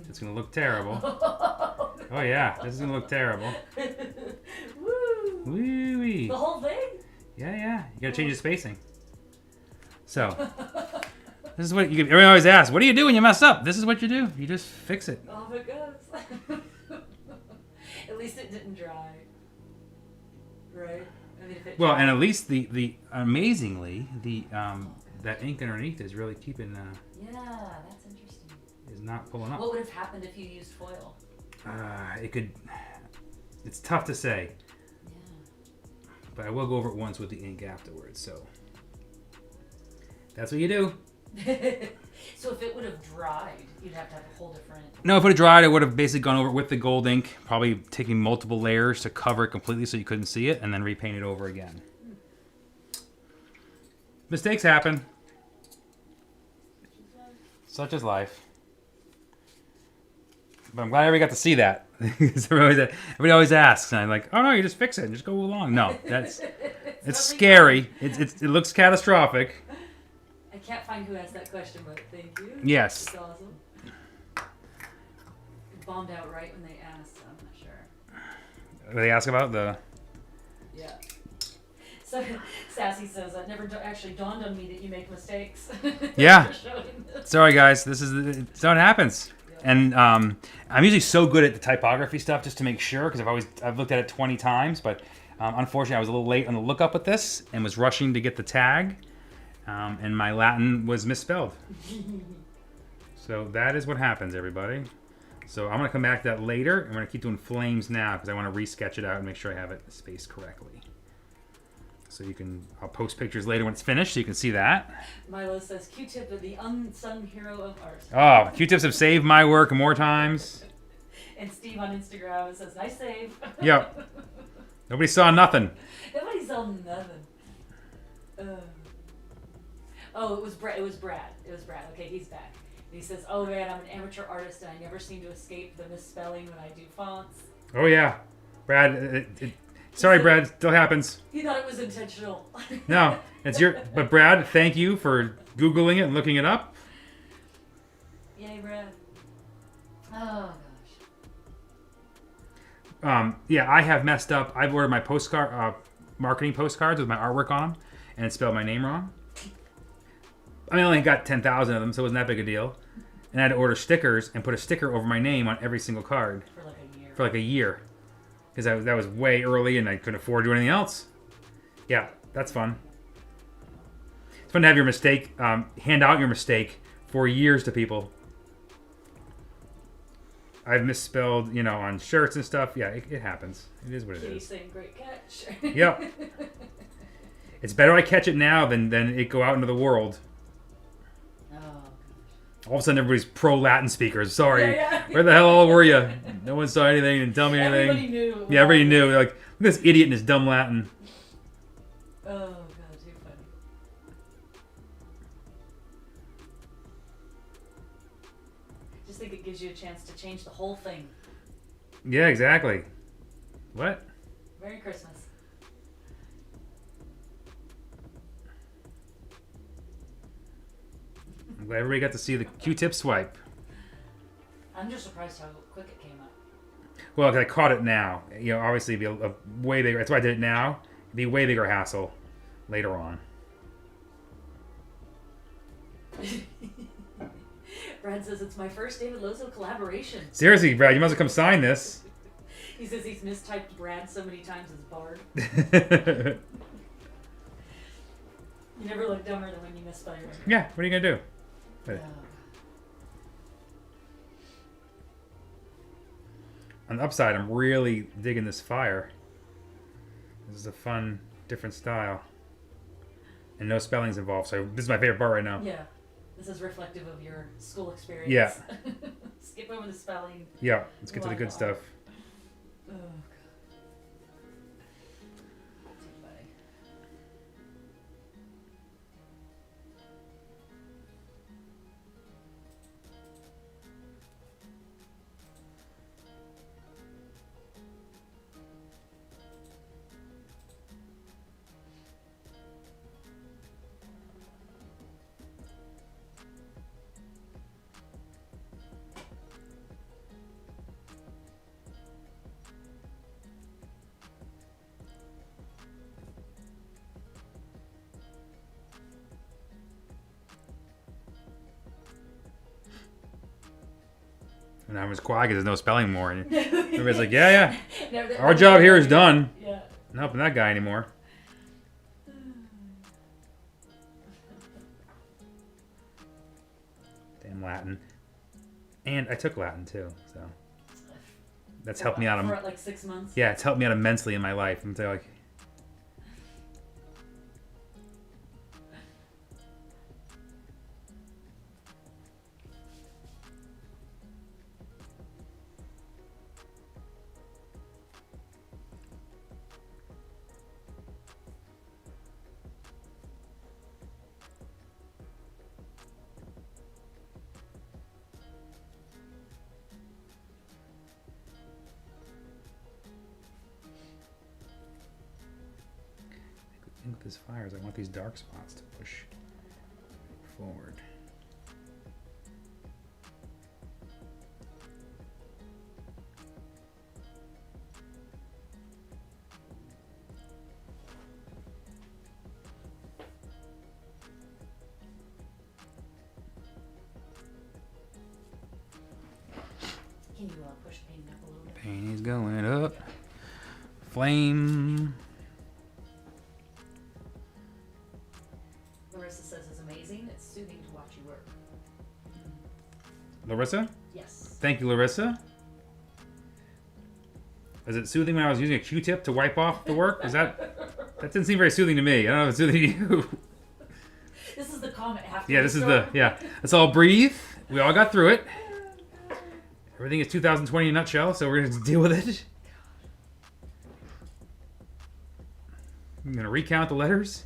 It's going to look terrible. Oh yeah, this is going to look terrible. Woo! Woo-wee. The whole thing? Yeah. You gotta change the spacing. So, this is what everyone always asks, what do you do when you mess up? This is what you do. You just fix it. Off it goes. At least it didn't dry. Right? I mean, if it Well, dried, and at least the amazingly, that ink underneath is really keeping, yeah, that's interesting. is not pulling up. What would have happened if you used foil? It's tough to say, Yeah. but I will go over it once with the ink afterwards, so. That's what you do. So if it would have dried, you'd have to have a whole different... No, if it had dried, I would have basically gone over it with the gold ink, probably taking multiple layers to cover it completely so you couldn't see it, and then repaint it over again. Mistakes happen. Such is life. But I'm glad everybody got to see that. Everybody always asks, and I'm like, oh no, you just fix it and just go along. No, it's scary. It looks catastrophic. I can't find who asked that question, but thank you. Yes. It's awesome. It bombed out right when they asked, so I'm not sure. They ask about the... Yeah. So Sassy says, it never actually dawned on me that you make mistakes. Yeah. For showing this. Sorry guys, it's how it happens. And I'm usually so good at the typography stuff just to make sure, because I've looked at it 20 times, but unfortunately I was a little late on the lookup with this and was rushing to get the tag, and my Latin was misspelled. So that is what happens, everybody. So I'm going to come back to that later. I'm going to keep doing flames now because I want to re-sketch it out and make sure I have it spaced correctly. So I'll post pictures later when it's finished so you can see that. Milo says, Q-Tip is the unsung hero of art. Oh, Q-tips have saved my work more times. And Steve on Instagram says, nice save. Yep. Nobody saw nothing. Nobody saw nothing. Oh, it was Brad. It was Brad. Okay, he's back. And he says, oh man, I'm an amateur artist and I never seem to escape the misspelling when I do fonts. Oh yeah. Brad, sorry Brad, still happens. He thought it was intentional. No, but Brad, thank you for Googling it and looking it up. Yay, Brad. Oh Yeah, I have messed up. I've ordered my marketing postcards with my artwork on them, and it spelled my name wrong. I mean, I only got 10,000 of them, so it wasn't that big a deal. And I had to order stickers and put a sticker over my name on every single card. For like a year. Because that was way early and I couldn't afford to do anything else. Yeah, that's fun. It's fun to have your mistake, hand out your mistake for years to people. I've misspelled, on shirts and stuff. Yeah, it happens. It is what it is. saying great catch. Yep. It's better I catch it now than it go out into the world. Oh, gosh. All of a sudden, everybody's pro-Latin speakers. Sorry. Yeah. Where the hell all were you? No one saw anything and tell me anything. Everybody knew. Yeah, everybody knew. They're like, look at this idiot in his dumb Latin. Oh, God, too funny. Just think it gives you a chance to change the whole thing. Yeah, exactly. What? Merry Christmas. I'm glad everybody got to see the Q-tip swipe. I'm just surprised how quick it came up. Well, 'cause I caught it now. You know, obviously it'd be a way bigger. That's why I did it now. It'd be a way bigger hassle later on. Brad says it's my first David Lozeau collaboration. Seriously, Brad, you must have come sign this. He says he's mistyped Brad so many times as Bard. You never look dumber than when you misspell your name. Yeah, what are you gonna do? But on the upside, I'm really digging this fire. This is a fun, different style. And no spellings involved, so this is my favorite part right now. Yeah. This is reflective of your school experience. Yeah. Skip over the spelling. Yeah, let's get to the good stuff. Oh, God. And I was quiet because there's no spelling more. And everybody's like, yeah. No, Our job here is done. Yeah. Not helping that guy anymore. Damn Latin. And I took Latin too, so that's helped me out. For like 6 months. Yeah, it's helped me out immensely in my life. I'm like, the thing with this fire is I want these dark spots to push forward. Can you push the painting up a little bit? Painting's going up. Flame. Larissa says it's amazing. It's soothing to watch you work. Larissa? Yes. Thank you, Larissa. Was it soothing when I was using a Q-tip to wipe off the work? Is that didn't seem very soothing to me. I don't know if it's soothing to you. This is the comment after. Yeah, this is the Let's all breathe. We all got through it. Everything is 2020 in a nutshell, so we're gonna deal with it. I'm gonna recount the letters.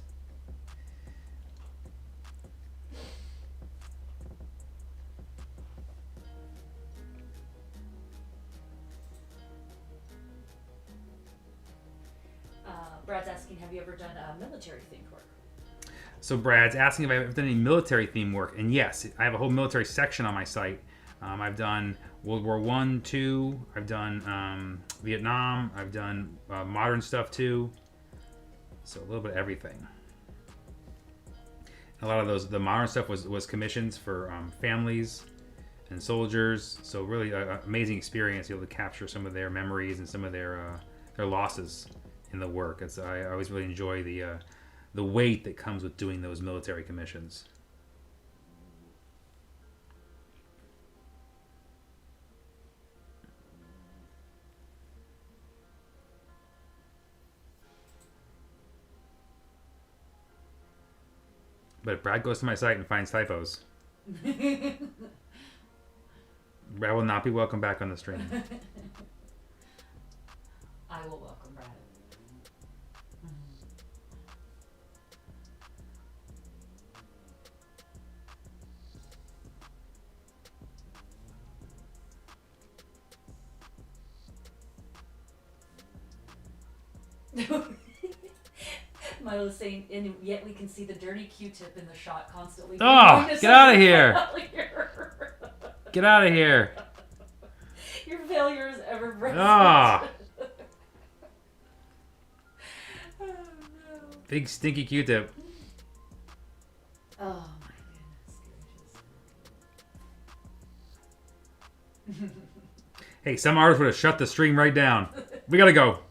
Brad's asking, have you ever done military themed work? So Brad's asking if I've ever done any military theme work, and yes, I have a whole military section on my site. I've done World War I, II. I've done Vietnam. I've done modern stuff too. So a little bit of everything. A lot of the modern stuff was commissions for families and soldiers. So really amazing experience, able to capture some of their memories and some of their losses in the work. I always really enjoy the weight that comes with doing those military commissions. But if Brad goes to my site and finds typos, Brad will not be welcome back on the stream. I will welcome Brad. Milo's saying, and yet we can see the dirty Q-tip in the shot constantly. Oh, get out of here! Get out of here! Your failure is ever present. Ah! Oh, no. Big stinky Q-tip. Oh my goodness gracious. Hey, some artists would have shut the stream right down. We gotta go.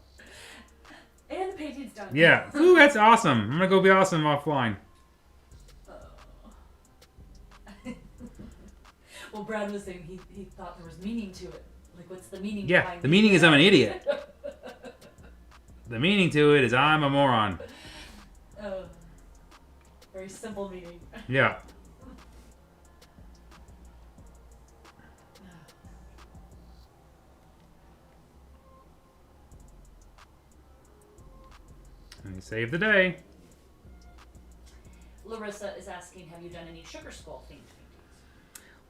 And the painting's done. Yeah. Ooh, that's awesome. I'm gonna go be awesome offline. Well, Brad was saying he thought there was meaning to it. Like, what's the meaning? Yeah, behind the meaning is I'm an idiot. Oh, The meaning to it is I'm a moron. very simple meaning. Yeah. And you save the day. Larissa is asking, have you done any sugar skull themed paintings?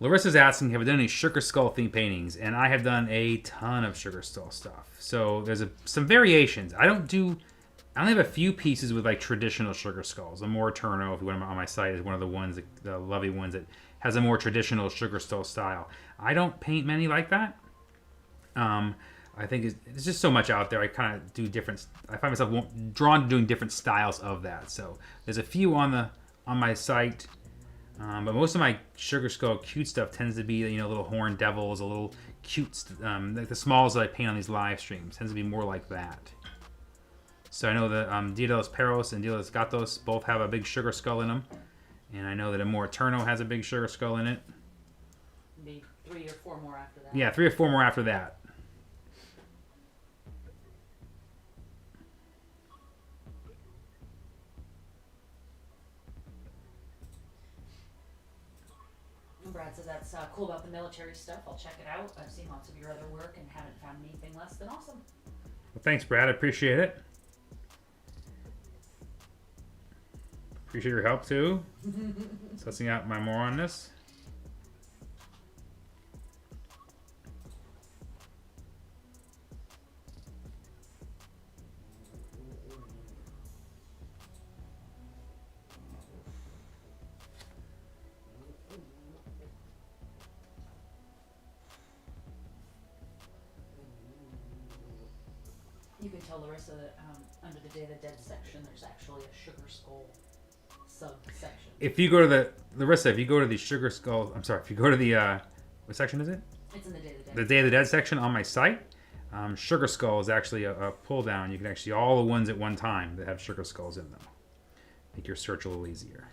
Larissa's asking, have I done any sugar skull themed paintings? And I have done a ton of sugar skull stuff. So there's some variations. I only have a few pieces with like traditional sugar skulls. A more Eterno, if you want on my site, is one of the ones, the lovely ones that has a more traditional sugar skull style. I don't paint many like that. I think it's just so much out there. I kind of do different. I find myself drawn to doing different styles of that. So there's a few on my site, but most of my sugar skull cute stuff tends to be little horned devils, a little cute, like the smalls that I paint on these live streams tends to be more like that. So I know that Dia de los Perros and Dia de los Gatos both have a big sugar skull in them, and I know that Amor Eterno has a big sugar skull in it. Maybe 3 or 4 more after that. Yeah, 3 or 4 more after that. Brad says that's cool about the military stuff. I'll check it out. I've seen lots of your other work and haven't found anything less than awesome. Well, thanks, Brad. I appreciate it. Appreciate your help, too. Sussing out my moronness. You can tell Larissa that under the Day of the Dead section, there's actually a sugar skull subsection. If you go to the sugar skull, if you go to the what section is it? It's in the Day of the Dead. The Day of the Dead section on my site. Sugar skull is actually a pull down. You can actually see all the ones at one time that have sugar skulls in them. Make your search a little easier.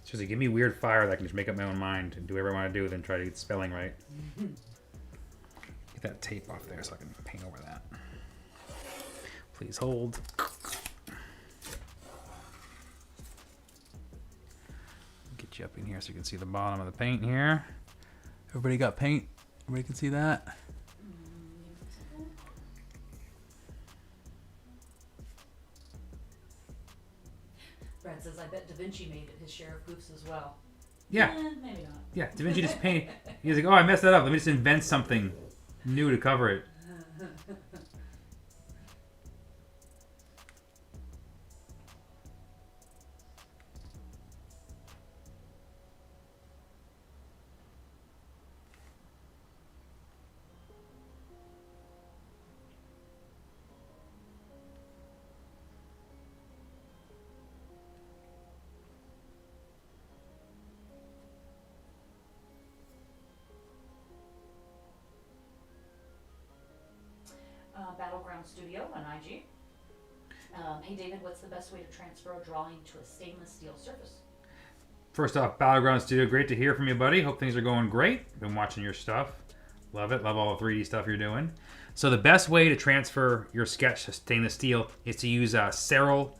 Seriously, give me weird fire that I can just make up my own mind and do whatever I want to do, then try to get the spelling right. Get that tape off there so I can paint over that. Please hold. Get you up in here so you can see the bottom of the paint here. Everybody got paint? Everybody can see that? Brad says, I bet Da Vinci made his share of goofs as well. Yeah. Maybe not. Yeah, Da Vinci just painted. He was like, oh, I messed that up. Let me just invent something new to cover it. Battleground Studio on IG. Hey David, what's the best way to transfer a drawing to a stainless steel surface? First off, Battleground Studio, great to hear from you, buddy. Hope things are going great. Been watching your stuff. Love it. Love all the 3D stuff you're doing. So the best way to transfer your sketch to stainless steel is to use Ceril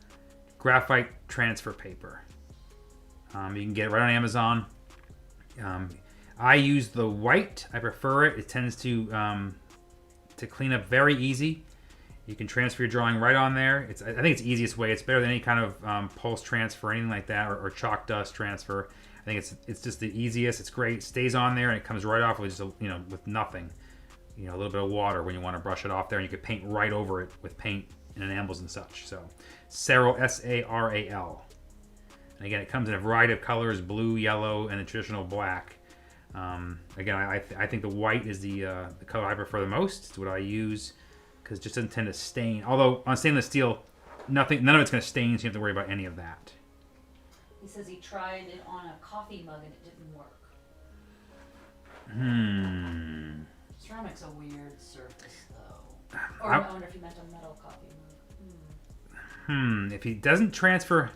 graphite transfer paper. You can get it right on Amazon. I use the white. I prefer it. It tends to clean up very easy. You can transfer your drawing right on there. I think it's the easiest way. It's better than any kind of pulse transfer or anything like that, or chalk dust transfer. I think it's just the easiest. It's great. It stays on there and it comes right off with just with nothing. A little bit of water when you want to brush it off there, and you can paint right over it with paint and enamels and such. So Ceril, S-A-R-A-L. And again, it comes in a variety of colors: blue, yellow, and the traditional black. Again, I think the white is the color I prefer the most. It's what I use, because it just doesn't tend to stain. Although on stainless steel, none of it's going to stain, so you don't have to worry about any of that. He says he tried it on a coffee mug and it didn't work. Ceramic's a weird surface, though. Or I wonder if he meant a metal coffee mug. If he doesn't transfer...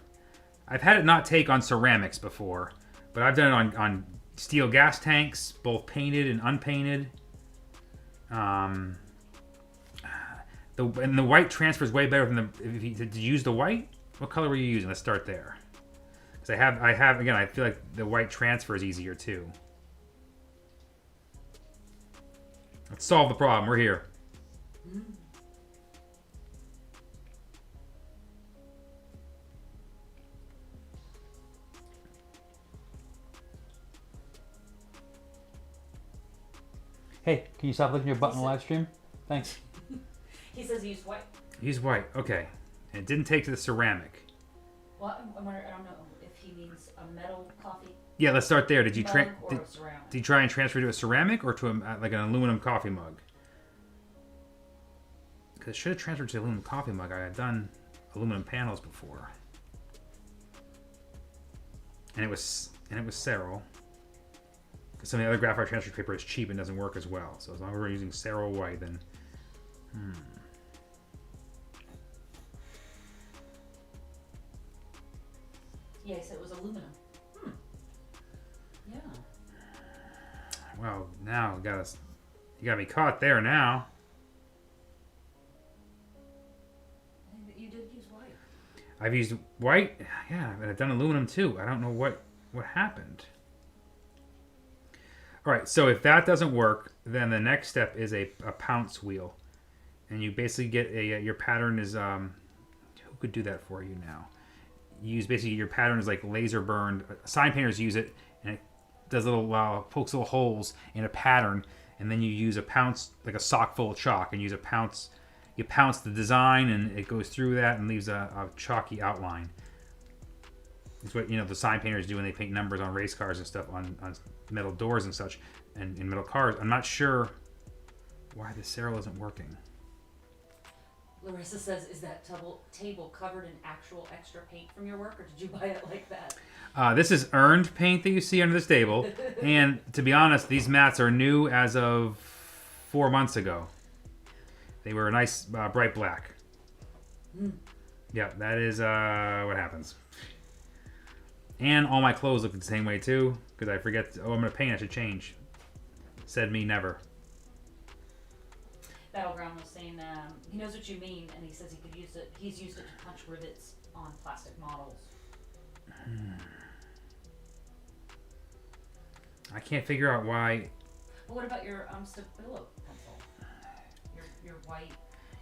I've had it not take on ceramics before, but I've done it on steel gas tanks, both painted and unpainted. And the white transfers way better than did you use the white? What color were you using? Let's start there. Because I have again, I feel like the white transfer is easier too. Let's solve the problem. We're here. Hey, can you stop looking at your butt on the live stream? Thanks. He says he used white. Use white. Okay. And it didn't take to the ceramic. Well, I don't know if he means a metal coffee. Yeah, let's start there. Did you did Yeah, he said it was aluminum. Yeah. Well, now you got me caught there now. I think that you did use white. I've used white, yeah, and I've done aluminum too. I don't know what happened. All right, so if that doesn't work, then the next step is a pounce wheel, and you basically get your pattern is who could do that for you now? You use basically your pattern is like laser burned. Sign painters use it, and it does pokes little holes in a pattern, and then you use a pounce, like a sock full of chalk, and use a pounce. You pounce the design, and it goes through that and leaves a chalky outline. It's what the sign painters do when they paint numbers on race cars and stuff on metal doors and such, and in metal cars. I'm not sure why the Ceril isn't working. Larissa says, is that table covered in actual extra paint from your work, or did you buy it like that? This is earned paint that you see under this table. And to be honest, these mats are new as of 4 months ago. They were a nice bright black. Yeah, that is what happens. And all my clothes look the same way too, because I forget, I'm going to paint, I should change. Said me never. Battleground was saying he knows what you mean, and he says he could use it. He's used it to punch rivets on plastic models. I can't figure out why. Well, what about your Stabilo pencil? Your white.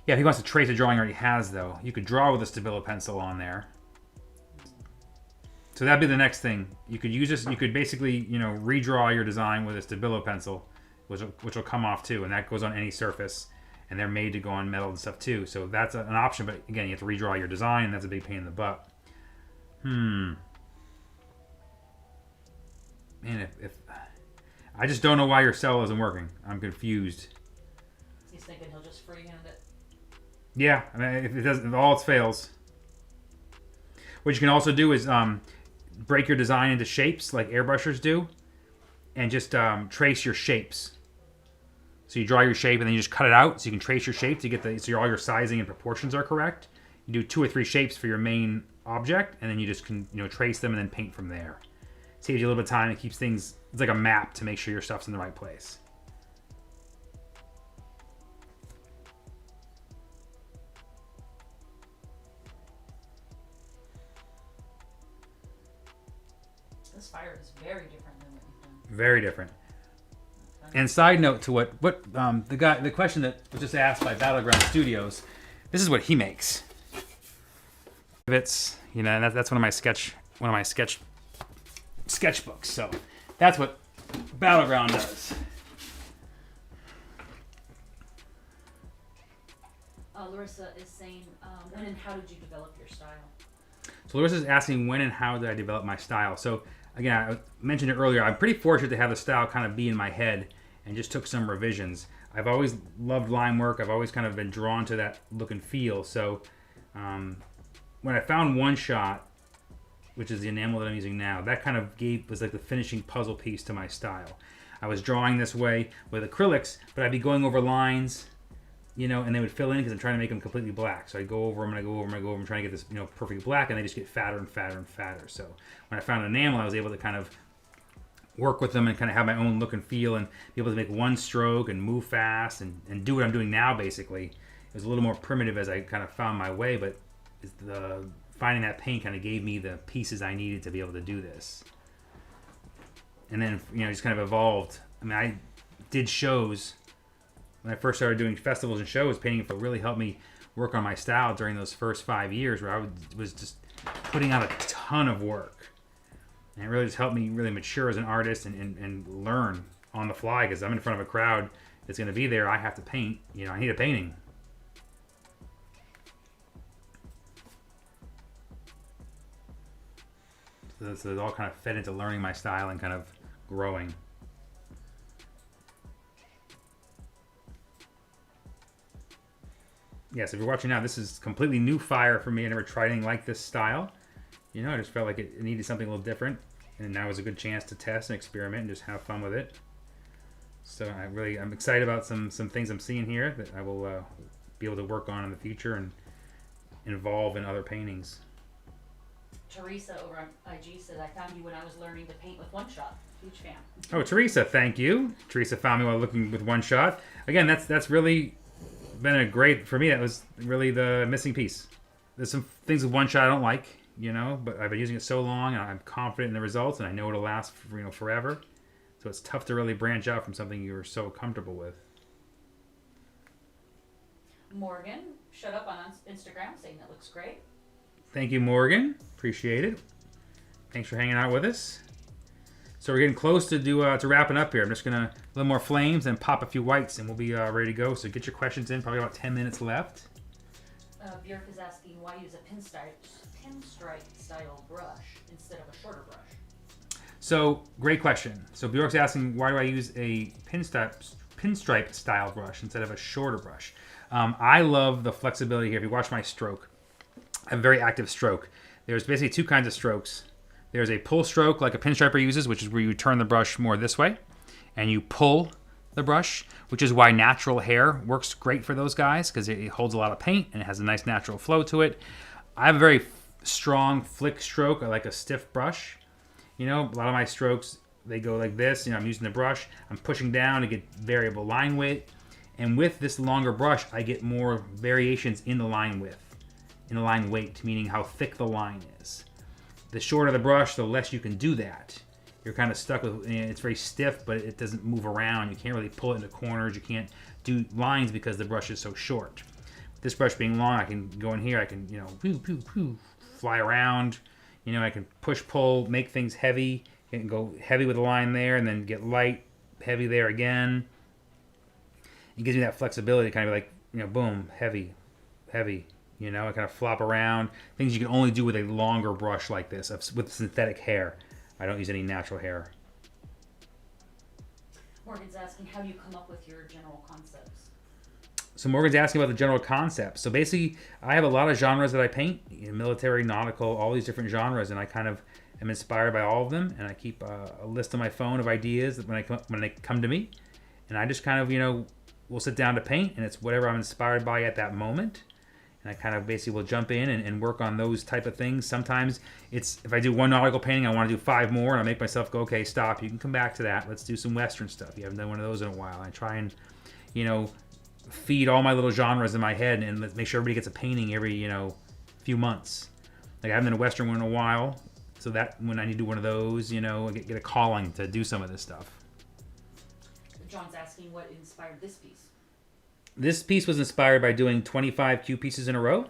Yeah, if he wants to trace a drawing, already has though. You could draw with a Stabilo pencil on there. So that'd be the next thing. You could use this. You could basically, redraw your design with a Stabilo pencil, which will come off too, and that goes on any surface. And they're made to go on metal and stuff too. So that's an option, but again, you have to redraw your design, and that's a big pain in the butt. Man, if I just don't know why your cell isn't working. I'm confused. He's thinking he'll just freehand it. Yeah, I mean, if it doesn't, if all else fails. What you can also do is break your design into shapes like airbrushers do, and just trace your shapes. So you draw your shape and then you just cut it out, so you can trace your shape to get so all your sizing and proportions are correct. You do 2 or 3 shapes for your main object, and then you just can trace them and then paint from there. Saves you a little bit of time. It keeps things, it's like a map to make sure your stuff's in the right place. This fire is very different than what you've done. Very different. And side note to what the question that was just asked by Battleground Studios, this is what he makes. It's, you know, and that's one of my sketchbooks. So that's what Battleground does. Larissa is saying, when and how did you develop your style? So Larissa's asking when and how did I develop my style. So again, I mentioned it earlier, I'm pretty fortunate to have the style kind of be in my head and just took some revisions. I've always loved line work. I've always kind of been drawn to that look and feel. So when I found One Shot, which is the enamel that I'm using now, that kind of was like the finishing puzzle piece to my style. I was drawing this way with acrylics, but I'd be going over lines, you know, and they would fill in because I'm trying to make them completely black. So I go over them and I go over them and I go over them, trying to get this, you know, perfect black, and they just get fatter and fatter and fatter. So when I found enamel, I was able to kind of work with them and kind of have my own look and feel and be able to make one stroke and move fast and do what I'm doing now. Basically, it was a little more primitive as I kind of found my way, but finding that paint kind of gave me the pieces I needed to be able to do this. And then, you know, just kind of evolved. I mean, I did shows when I first started doing festivals and shows. Painting really helped me work on my style during those first 5 years, where I was just putting out a ton of work. And it really just helped me really mature as an artist and learn on the fly, because I'm in front of a crowd that's going to be there. I have to paint. You know, I need a painting. So it all kind of fed into learning my style and kind of growing. Yes, if you're watching now, this is completely new fire for me. I never tried anything like this style. You know, I just felt like it needed something a little different, and now is a good chance to test and experiment and just have fun with it. So I'm excited about some things I'm seeing here that I will be able to work on in the future and involve in other paintings. Teresa over on IG said, I found you when I was learning to paint with One Shot. Huge fan. Oh, Teresa, thank you. Teresa found me while looking with One Shot. Again, that's really been a great, for me, that was really the missing piece. There's some things with One Shot I don't like, you know, but I've been using it so long and I'm confident in the results and I know it'll last for, you know, forever. So it's tough to really branch out from something you're so comfortable with. Morgan showed up on Instagram saying that looks great. Thank you, Morgan. Appreciate it. Thanks for hanging out with us. So we're getting close to wrapping up here. I'm just gonna a little more flames and pop a few whites, and we'll be ready to go. So get your questions in. Probably about 10 minutes left. Bjork is asking why use a pinstripe style brush instead of a shorter brush. So great question. So Bjork's asking why do I use a pinstripe style brush instead of a shorter brush. I love the flexibility here. If you watch my stroke, I have a very active stroke. There's basically two kinds of strokes. There's a pull stroke like a pinstriper uses, which is where you turn the brush more this way and you pull the brush, which is why natural hair works great for those guys, because it holds a lot of paint and it has a nice natural flow to it. I have a very strong flick stroke. I like a stiff brush. You know, a lot of my strokes, they go like this. You know, I'm using the brush, I'm pushing down to get variable line width. And with this longer brush, I get more variations in the line width, in the line weight, meaning how thick the line is. The shorter the brush, the less you can do that. You're kind of stuck with, it's very stiff, but it doesn't move around. You can't really pull it into corners. You can't do lines because the brush is so short. This brush being long, I can go in here, I can, you know, fly around. You know, I can push, pull, make things heavy. You can go heavy with the line there and then get light, heavy there again. It gives you that flexibility, kind of like, you know, boom, heavy, heavy. You know, I kind of flop around. Things you can only do with a longer brush like this, with synthetic hair. I don't use any natural hair. Morgan's asking, how do you come up with your general concepts? So Morgan's asking about the general concept. So basically, I have a lot of genres that I paint, you know, military, nautical, all these different genres, and I kind of am inspired by all of them. And I keep a list on my phone of ideas that when they come to me, and I just kind of, you know, will sit down to paint, and it's whatever I'm inspired by at that moment. And I kind of basically will jump in and work on those type of things. Sometimes it's, if I do one nautical painting, I want to do 5 more, and I make myself go, okay, stop. You can come back to that. Let's do some Western stuff. You haven't done one of those in a while. I try and, feed all my little genres in my head and make sure everybody gets a painting every, few months. Like I haven't done a Western one in a while, so that when I need to do one of those, I get a calling to do some of this stuff. John's asking what inspired this piece. This piece was inspired by doing 25 cue pieces in a row.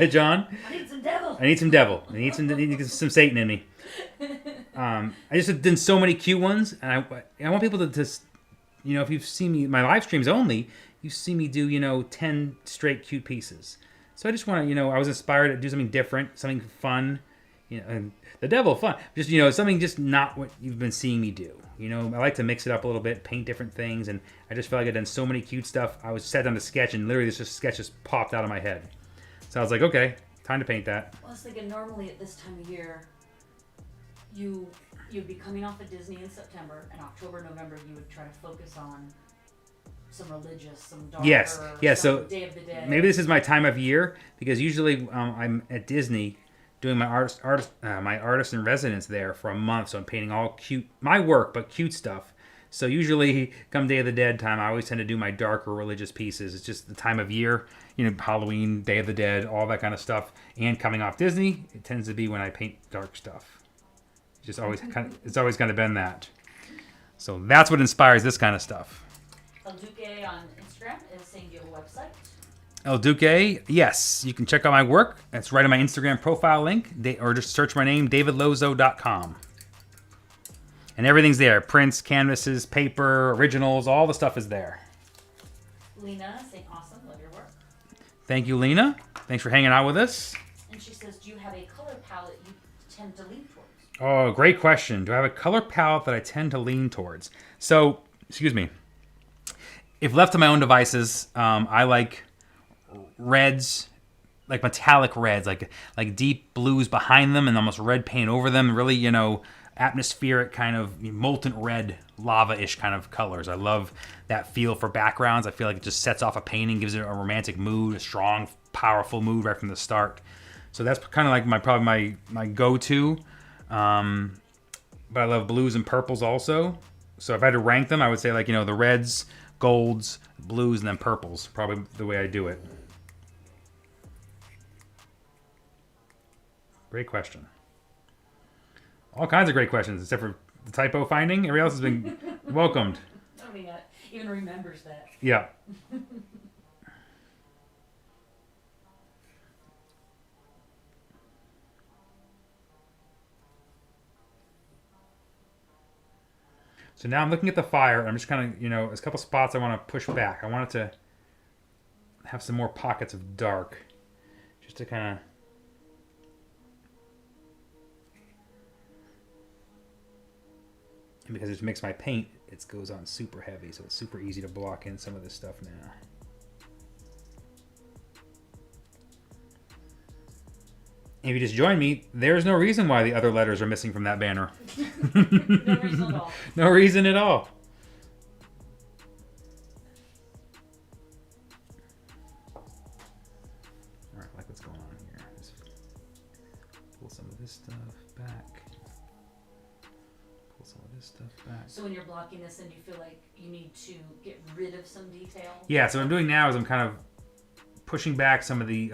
John? I need some devil. I need some devil. I need some Satan in me. I just have done so many cute ones, and I want people to just, if you've seen me, my live streams only, you see me do, 10 straight cute pieces. So I just want to, I was inspired to do something different, something fun, and the devil, fun. Just, something just not what you've been seeing me do. I like to mix it up a little bit, paint different things, and I just felt like I'd done so many cute stuff. I was sat down to sketch, and literally this sketch just popped out of my head. So I was like, okay, time to paint that. Well, I was thinking normally at this time of year, you'd be coming off of Disney in September, and October, November, you would try to focus on some religious, some darker, Yes. So Day of the Dead. maybe this is my time of year, because usually I'm at Disney doing my artist in residence there for a month, so I'm painting all cute, my work, but cute stuff. So usually, come Day of the Dead time, I always tend to do my darker religious pieces. It's just the time of year, Halloween, Day of the Dead, all that kind of stuff. And coming off Disney, it tends to be when I paint dark stuff. It's always kind of been that. So that's what inspires this kind of stuff. El Duque on Instagram is saying you have a website. El Duque, yes, you can check out my work. It's right on my Instagram profile link, or just search my name, davidlozeau.com. And everything's there. Prints, canvases, paper, originals, all the stuff is there. Lena saying awesome, love your work. Thank you, Lena. Thanks for hanging out with us. And she says, do you have a color palette you tend to lean towards? Oh, great question. Do I have a color palette that I tend to lean towards? So, excuse me. If left to my own devices, I like reds, like metallic reds, like deep blues behind them and almost red paint over them. Really, atmospheric kind of molten red, lava-ish kind of colors. I love that feel for backgrounds. I feel like it just sets off a painting, gives it a romantic mood, a strong, powerful mood right from the start. So that's kind of like probably my go-to. But I love blues and purples also. So if I had to rank them, I would say the reds, golds, blues, and then purples. Probably the way I do it. Great question. All kinds of great questions, except for the typo finding. Everybody else has been welcomed. Nobody even remembers that. Yeah. So now I'm looking at the fire. I'm just kind of, there's a couple spots I want to push back. I want it to have some more pockets of dark. Just to kind of... And because it makes my paint, it goes on super heavy, so it's super easy to block in some of this stuff now. If you just joined me, there's no reason why the other letters are missing from that banner. No reason at all. No reason at all. All right, like what's going on here. Just pull some of this stuff back. Pull some of this stuff back. So when you're blocking this and you feel like you need to get rid of some detail? Yeah, so what I'm doing now is I'm kind of pushing back some of the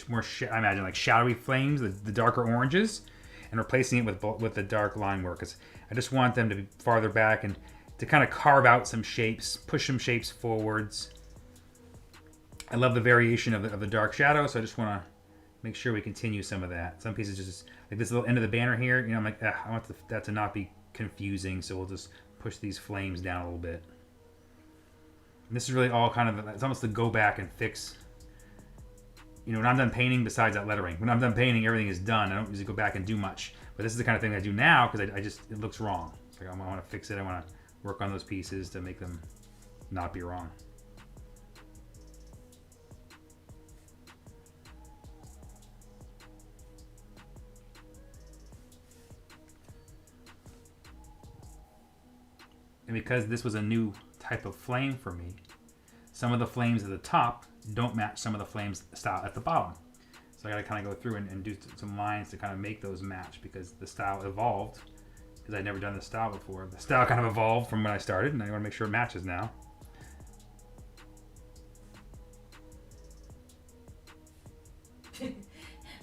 more, I imagine, like shadowy flames, the darker oranges, and replacing it with the dark line work. 'Cause I just want them to be farther back and to kind of carve out some shapes, push some shapes forwards. I love the variation of the dark shadow, so I just want to make sure we continue some of that. Some pieces just, like this little end of the banner here, I'm like, I want that to not be confusing, so we'll just push these flames down a little bit. And this is really all kind of, it's almost to go back and fix. When I'm done painting, besides that lettering, when I'm done painting, everything is done. I don't usually go back and do much. But this is the kind of thing I do now because it looks wrong. It's like I want to fix it. I want to work on those pieces to make them not be wrong. And because this was a new type of flame for me, some of the flames at the top don't match some of the flames style at the bottom. So I got to kind of go through and do some lines to kind of make those match, because the style evolved, because I'd never done this style before. The style kind of evolved from when I started, and I want to make sure it matches now.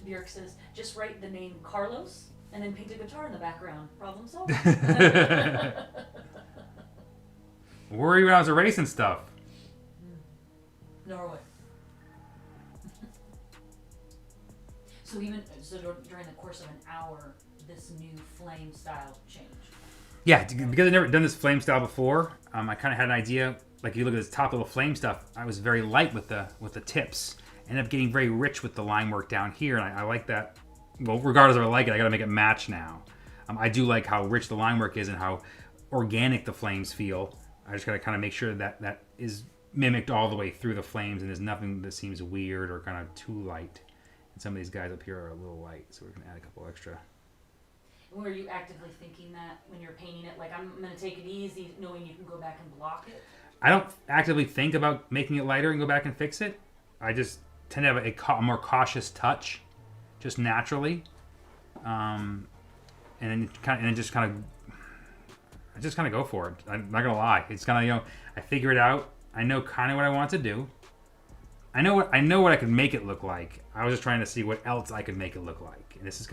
Bjork says, just write the name Carlos and then paint a guitar in the background. Problem solved. Worry when I was erasing stuff. Norway. So during the course of an hour, this new flame style changed. Yeah, because I've never done this flame style before. I kind of had an idea. Like, you look at this top level flame stuff, I was very light with the tips. Ended up getting very rich with the line work down here, and I like that. Well, regardless if I like it, I got to make it match now. I do like how rich the line work is and how organic the flames feel. I just got to kind of make sure that that is mimicked all the way through the flames, and there's nothing that seems weird or kind of too light. And some of these guys up here are a little light, so we're going to add a couple extra. Were you actively thinking that when you're painting it, like, I'm going to take it easy, knowing you can go back and block it? I don't actively think about making it lighter and go back and fix it. I just tend to have a more cautious touch, just naturally, and then I just kind of go for it. I'm not gonna lie. It's kind of, I figure it out. I know kind of what I want to do. I know what I could make it look like. I was just trying to see what else I could make it look like. And this is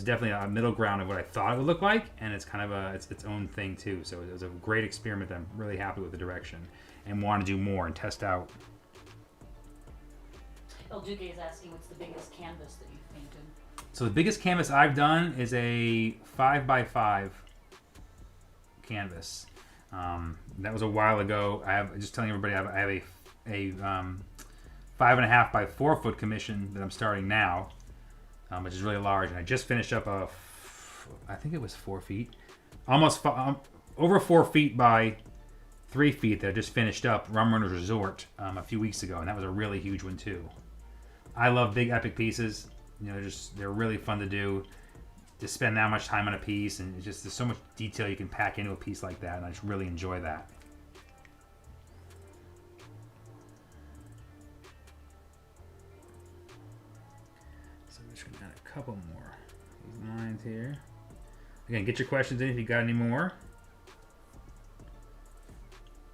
definitely a middle ground of what I thought it would look like, and it's kind of its own thing too. So it was a great experiment. I'm really happy with the direction, and want to do more and test out. El Duque is asking, what's the biggest canvas that you've painted? So the biggest canvas I've done is a 5x5 canvas. That was a while ago. Just telling everybody, I have a 5.5 by 4 foot commission that I'm starting now, which is really large. And I just finished up I think it was 4 feet, over 4 feet by 3 feet that I just finished up Rum Runners Resort a few weeks ago, and that was a really huge one too. I love big epic pieces. They're really fun to do. To spend that much time on a piece, and there's so much detail you can pack into a piece like that, and I just really enjoy that. So I'm just gonna add a couple more of these lines here. Again, get your questions in if you got any more.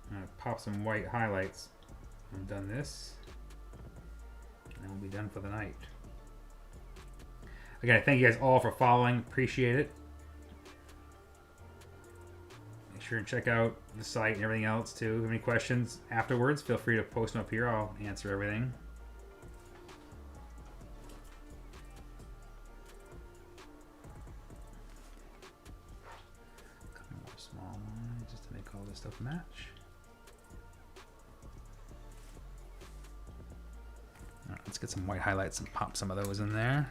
I'm gonna pop some white highlights. I'm done this. And we'll be done for the night. Again, thank you guys all for following. Appreciate it. Make sure and check out the site and everything else too. If you have any questions afterwards, feel free to post them up here. I'll answer everything. A couple more small ones just to make all this stuff match. Let's get some white highlights and pop some of those in there.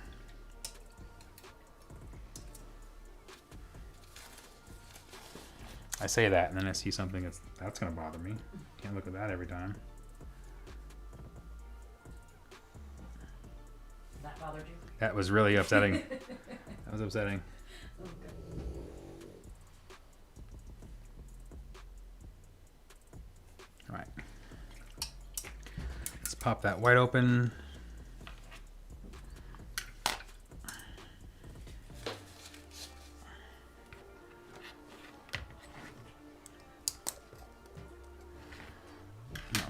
I say that, and then I see something that's going to bother me. Can't look at that every time. That bothered you? That was really upsetting. That was upsetting. Okay. All right. Let's pop that white open.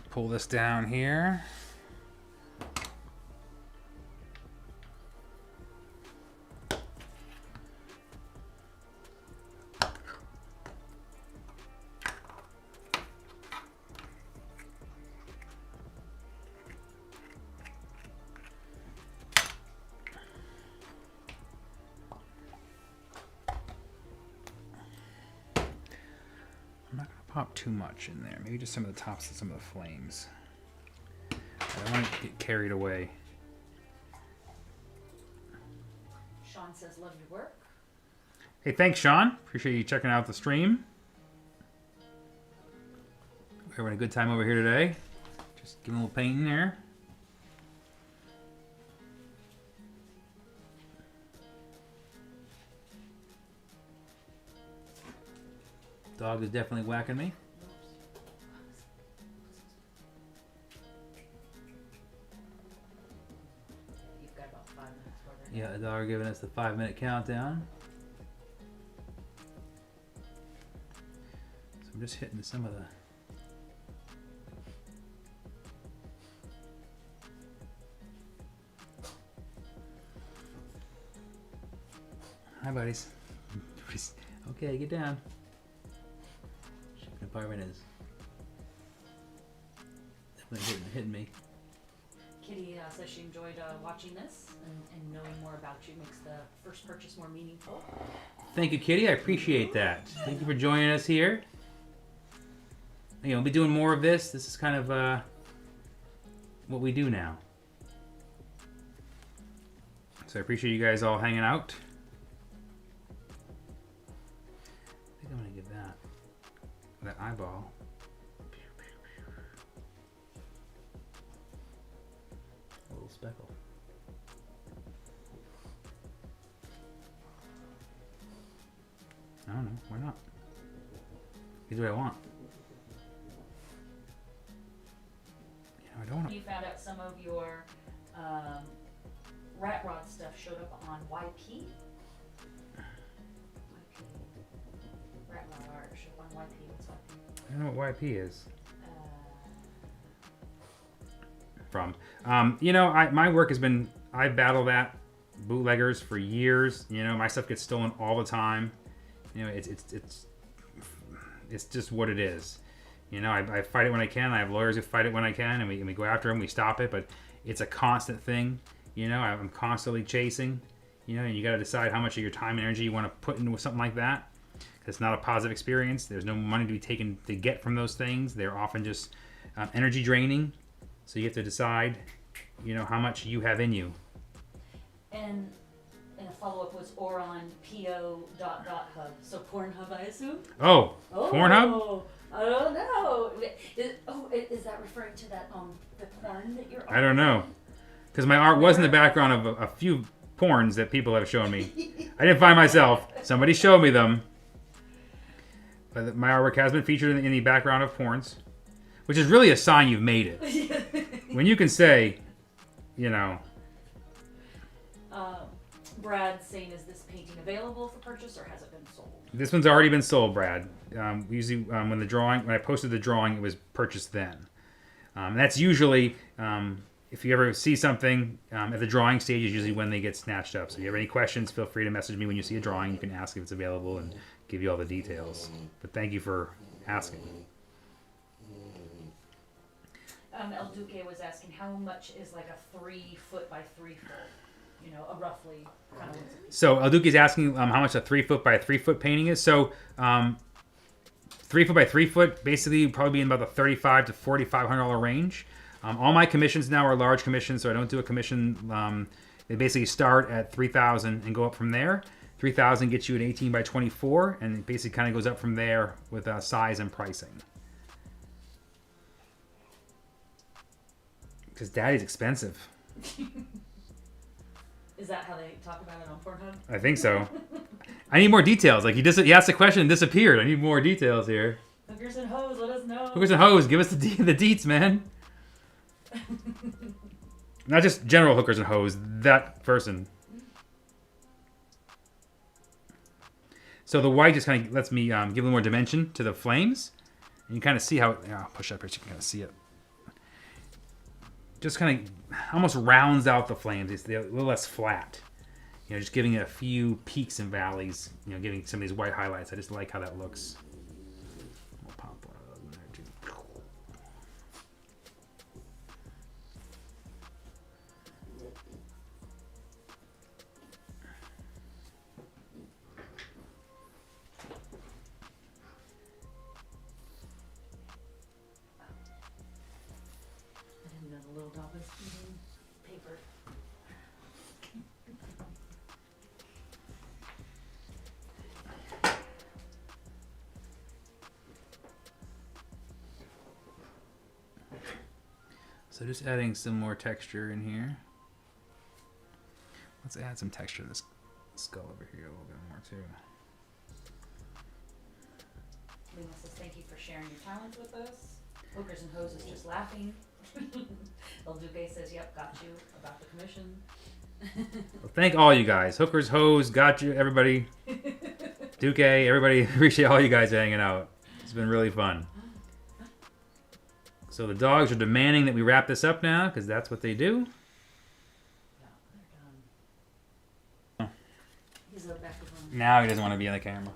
Pull this down here. I'm not going to pop too much in there. Maybe just some of the tops of some of the flames. I don't want to get carried away. Sean says, love your work. Hey, thanks, Sean. Appreciate you checking out the stream. We're having a good time over here today. Just giving a little painting there. Dog is definitely whacking me. Yeah, the dog giving us the 5-minute countdown. So I'm just hitting some of the. Hi, buddies. Okay, get down. Shipping department is definitely hitting me. Kitty says she enjoyed watching this and knowing more about you makes the first purchase more meaningful. Thank you, Kitty. I appreciate that. Thank you for joining us here. You know, we'll be doing more of this. This is kind of what we do now. So I appreciate you guys all hanging out. I think I'm gonna get that eyeball. A little speckle. I don't know. Why not? Here's what I want. You know, I don't want. You found out some of your rat rod stuff showed up on YP. Rat rod art showed up on YP. What's YP? I don't know what YP is. From. You know, my work has been. I battle that bootleggers for years. You know, my stuff gets stolen all the time. You know, it's just what it is. You know, I fight it when I can. I have lawyers who fight it when I can, and we go after them. We stop it, but it's a constant thing. You know, I'm constantly chasing. You know, and you got to decide how much of your time and energy you want to put into something like that. Because it's not a positive experience. There's no money to be taken to get from those things. They're often just energy draining. So you have to decide, you know, how much you have in you. And a follow-up was Oron PO.hub. So Pornhub, I assume? Oh, Pornhub? I don't know. Is that referring to that the porn that you're on? I don't know. Because my art was in the background of a few porns that people have shown me. I didn't find myself. Somebody showed me them. But my artwork has been featured in the background of porns. Which is really a sign you've made it. When you can say, you know. Brad saying, is this painting available for purchase or has it been sold? This one's already been sold, Brad. Usually when I posted the drawing, it was purchased then. That's usually, if you ever see something at the drawing stage, is usually when they get snatched up. So if you have any questions, feel free to message me when you see a drawing. You can ask if it's available and give you all the details. But thank you for asking. El Duque was asking how much is like a 3 foot by 3 foot, you know, a roughly kind of. So El Duque is asking how much a 3 foot by 3 foot painting is. So 3 foot by 3 foot, basically probably be in about the $3,500 to $4,500 range. All my commissions now are large commissions, so I don't do a commission. They basically start at $3,000 and go up from there. $3,000 gets you an 18 by 24, and it basically kind of goes up from there with size and pricing. Because Daddy's expensive. Is that how they talk about it on Pornhub? I think so. I need more details. Like he asked a question and disappeared. I need more details here. Hookers and hoes, let us know. Hookers and hoes, give us the deets, man. Not just general hookers and hoes. That person. So the white just kind of lets me give a little more dimension to the flames, and you kind of see how. I'll push up here so you can kind of see it. Just kind of almost rounds out the flames. It's a little less flat. You know, just giving it a few peaks and valleys. You know, giving some of these white highlights. I just like how that looks. We'll pop one of those in there too. I didn't know the little dog was eating paper. So just adding some more texture in here. Let's add some texture to this skull over here a little bit more too. Lena says, thank you for sharing your talents with us. Hookers and Hoes is just laughing. El Duque says, yep, got you about the commission. Well, thank all you guys. Hookers, hoes, gotcha, everybody. Duque, everybody. Appreciate all you guys hanging out. It's been really fun. So the dogs are demanding that we wrap this up now, because that's what they do. Yeah, they're done. He's back to home. Now he doesn't want to be on the camera.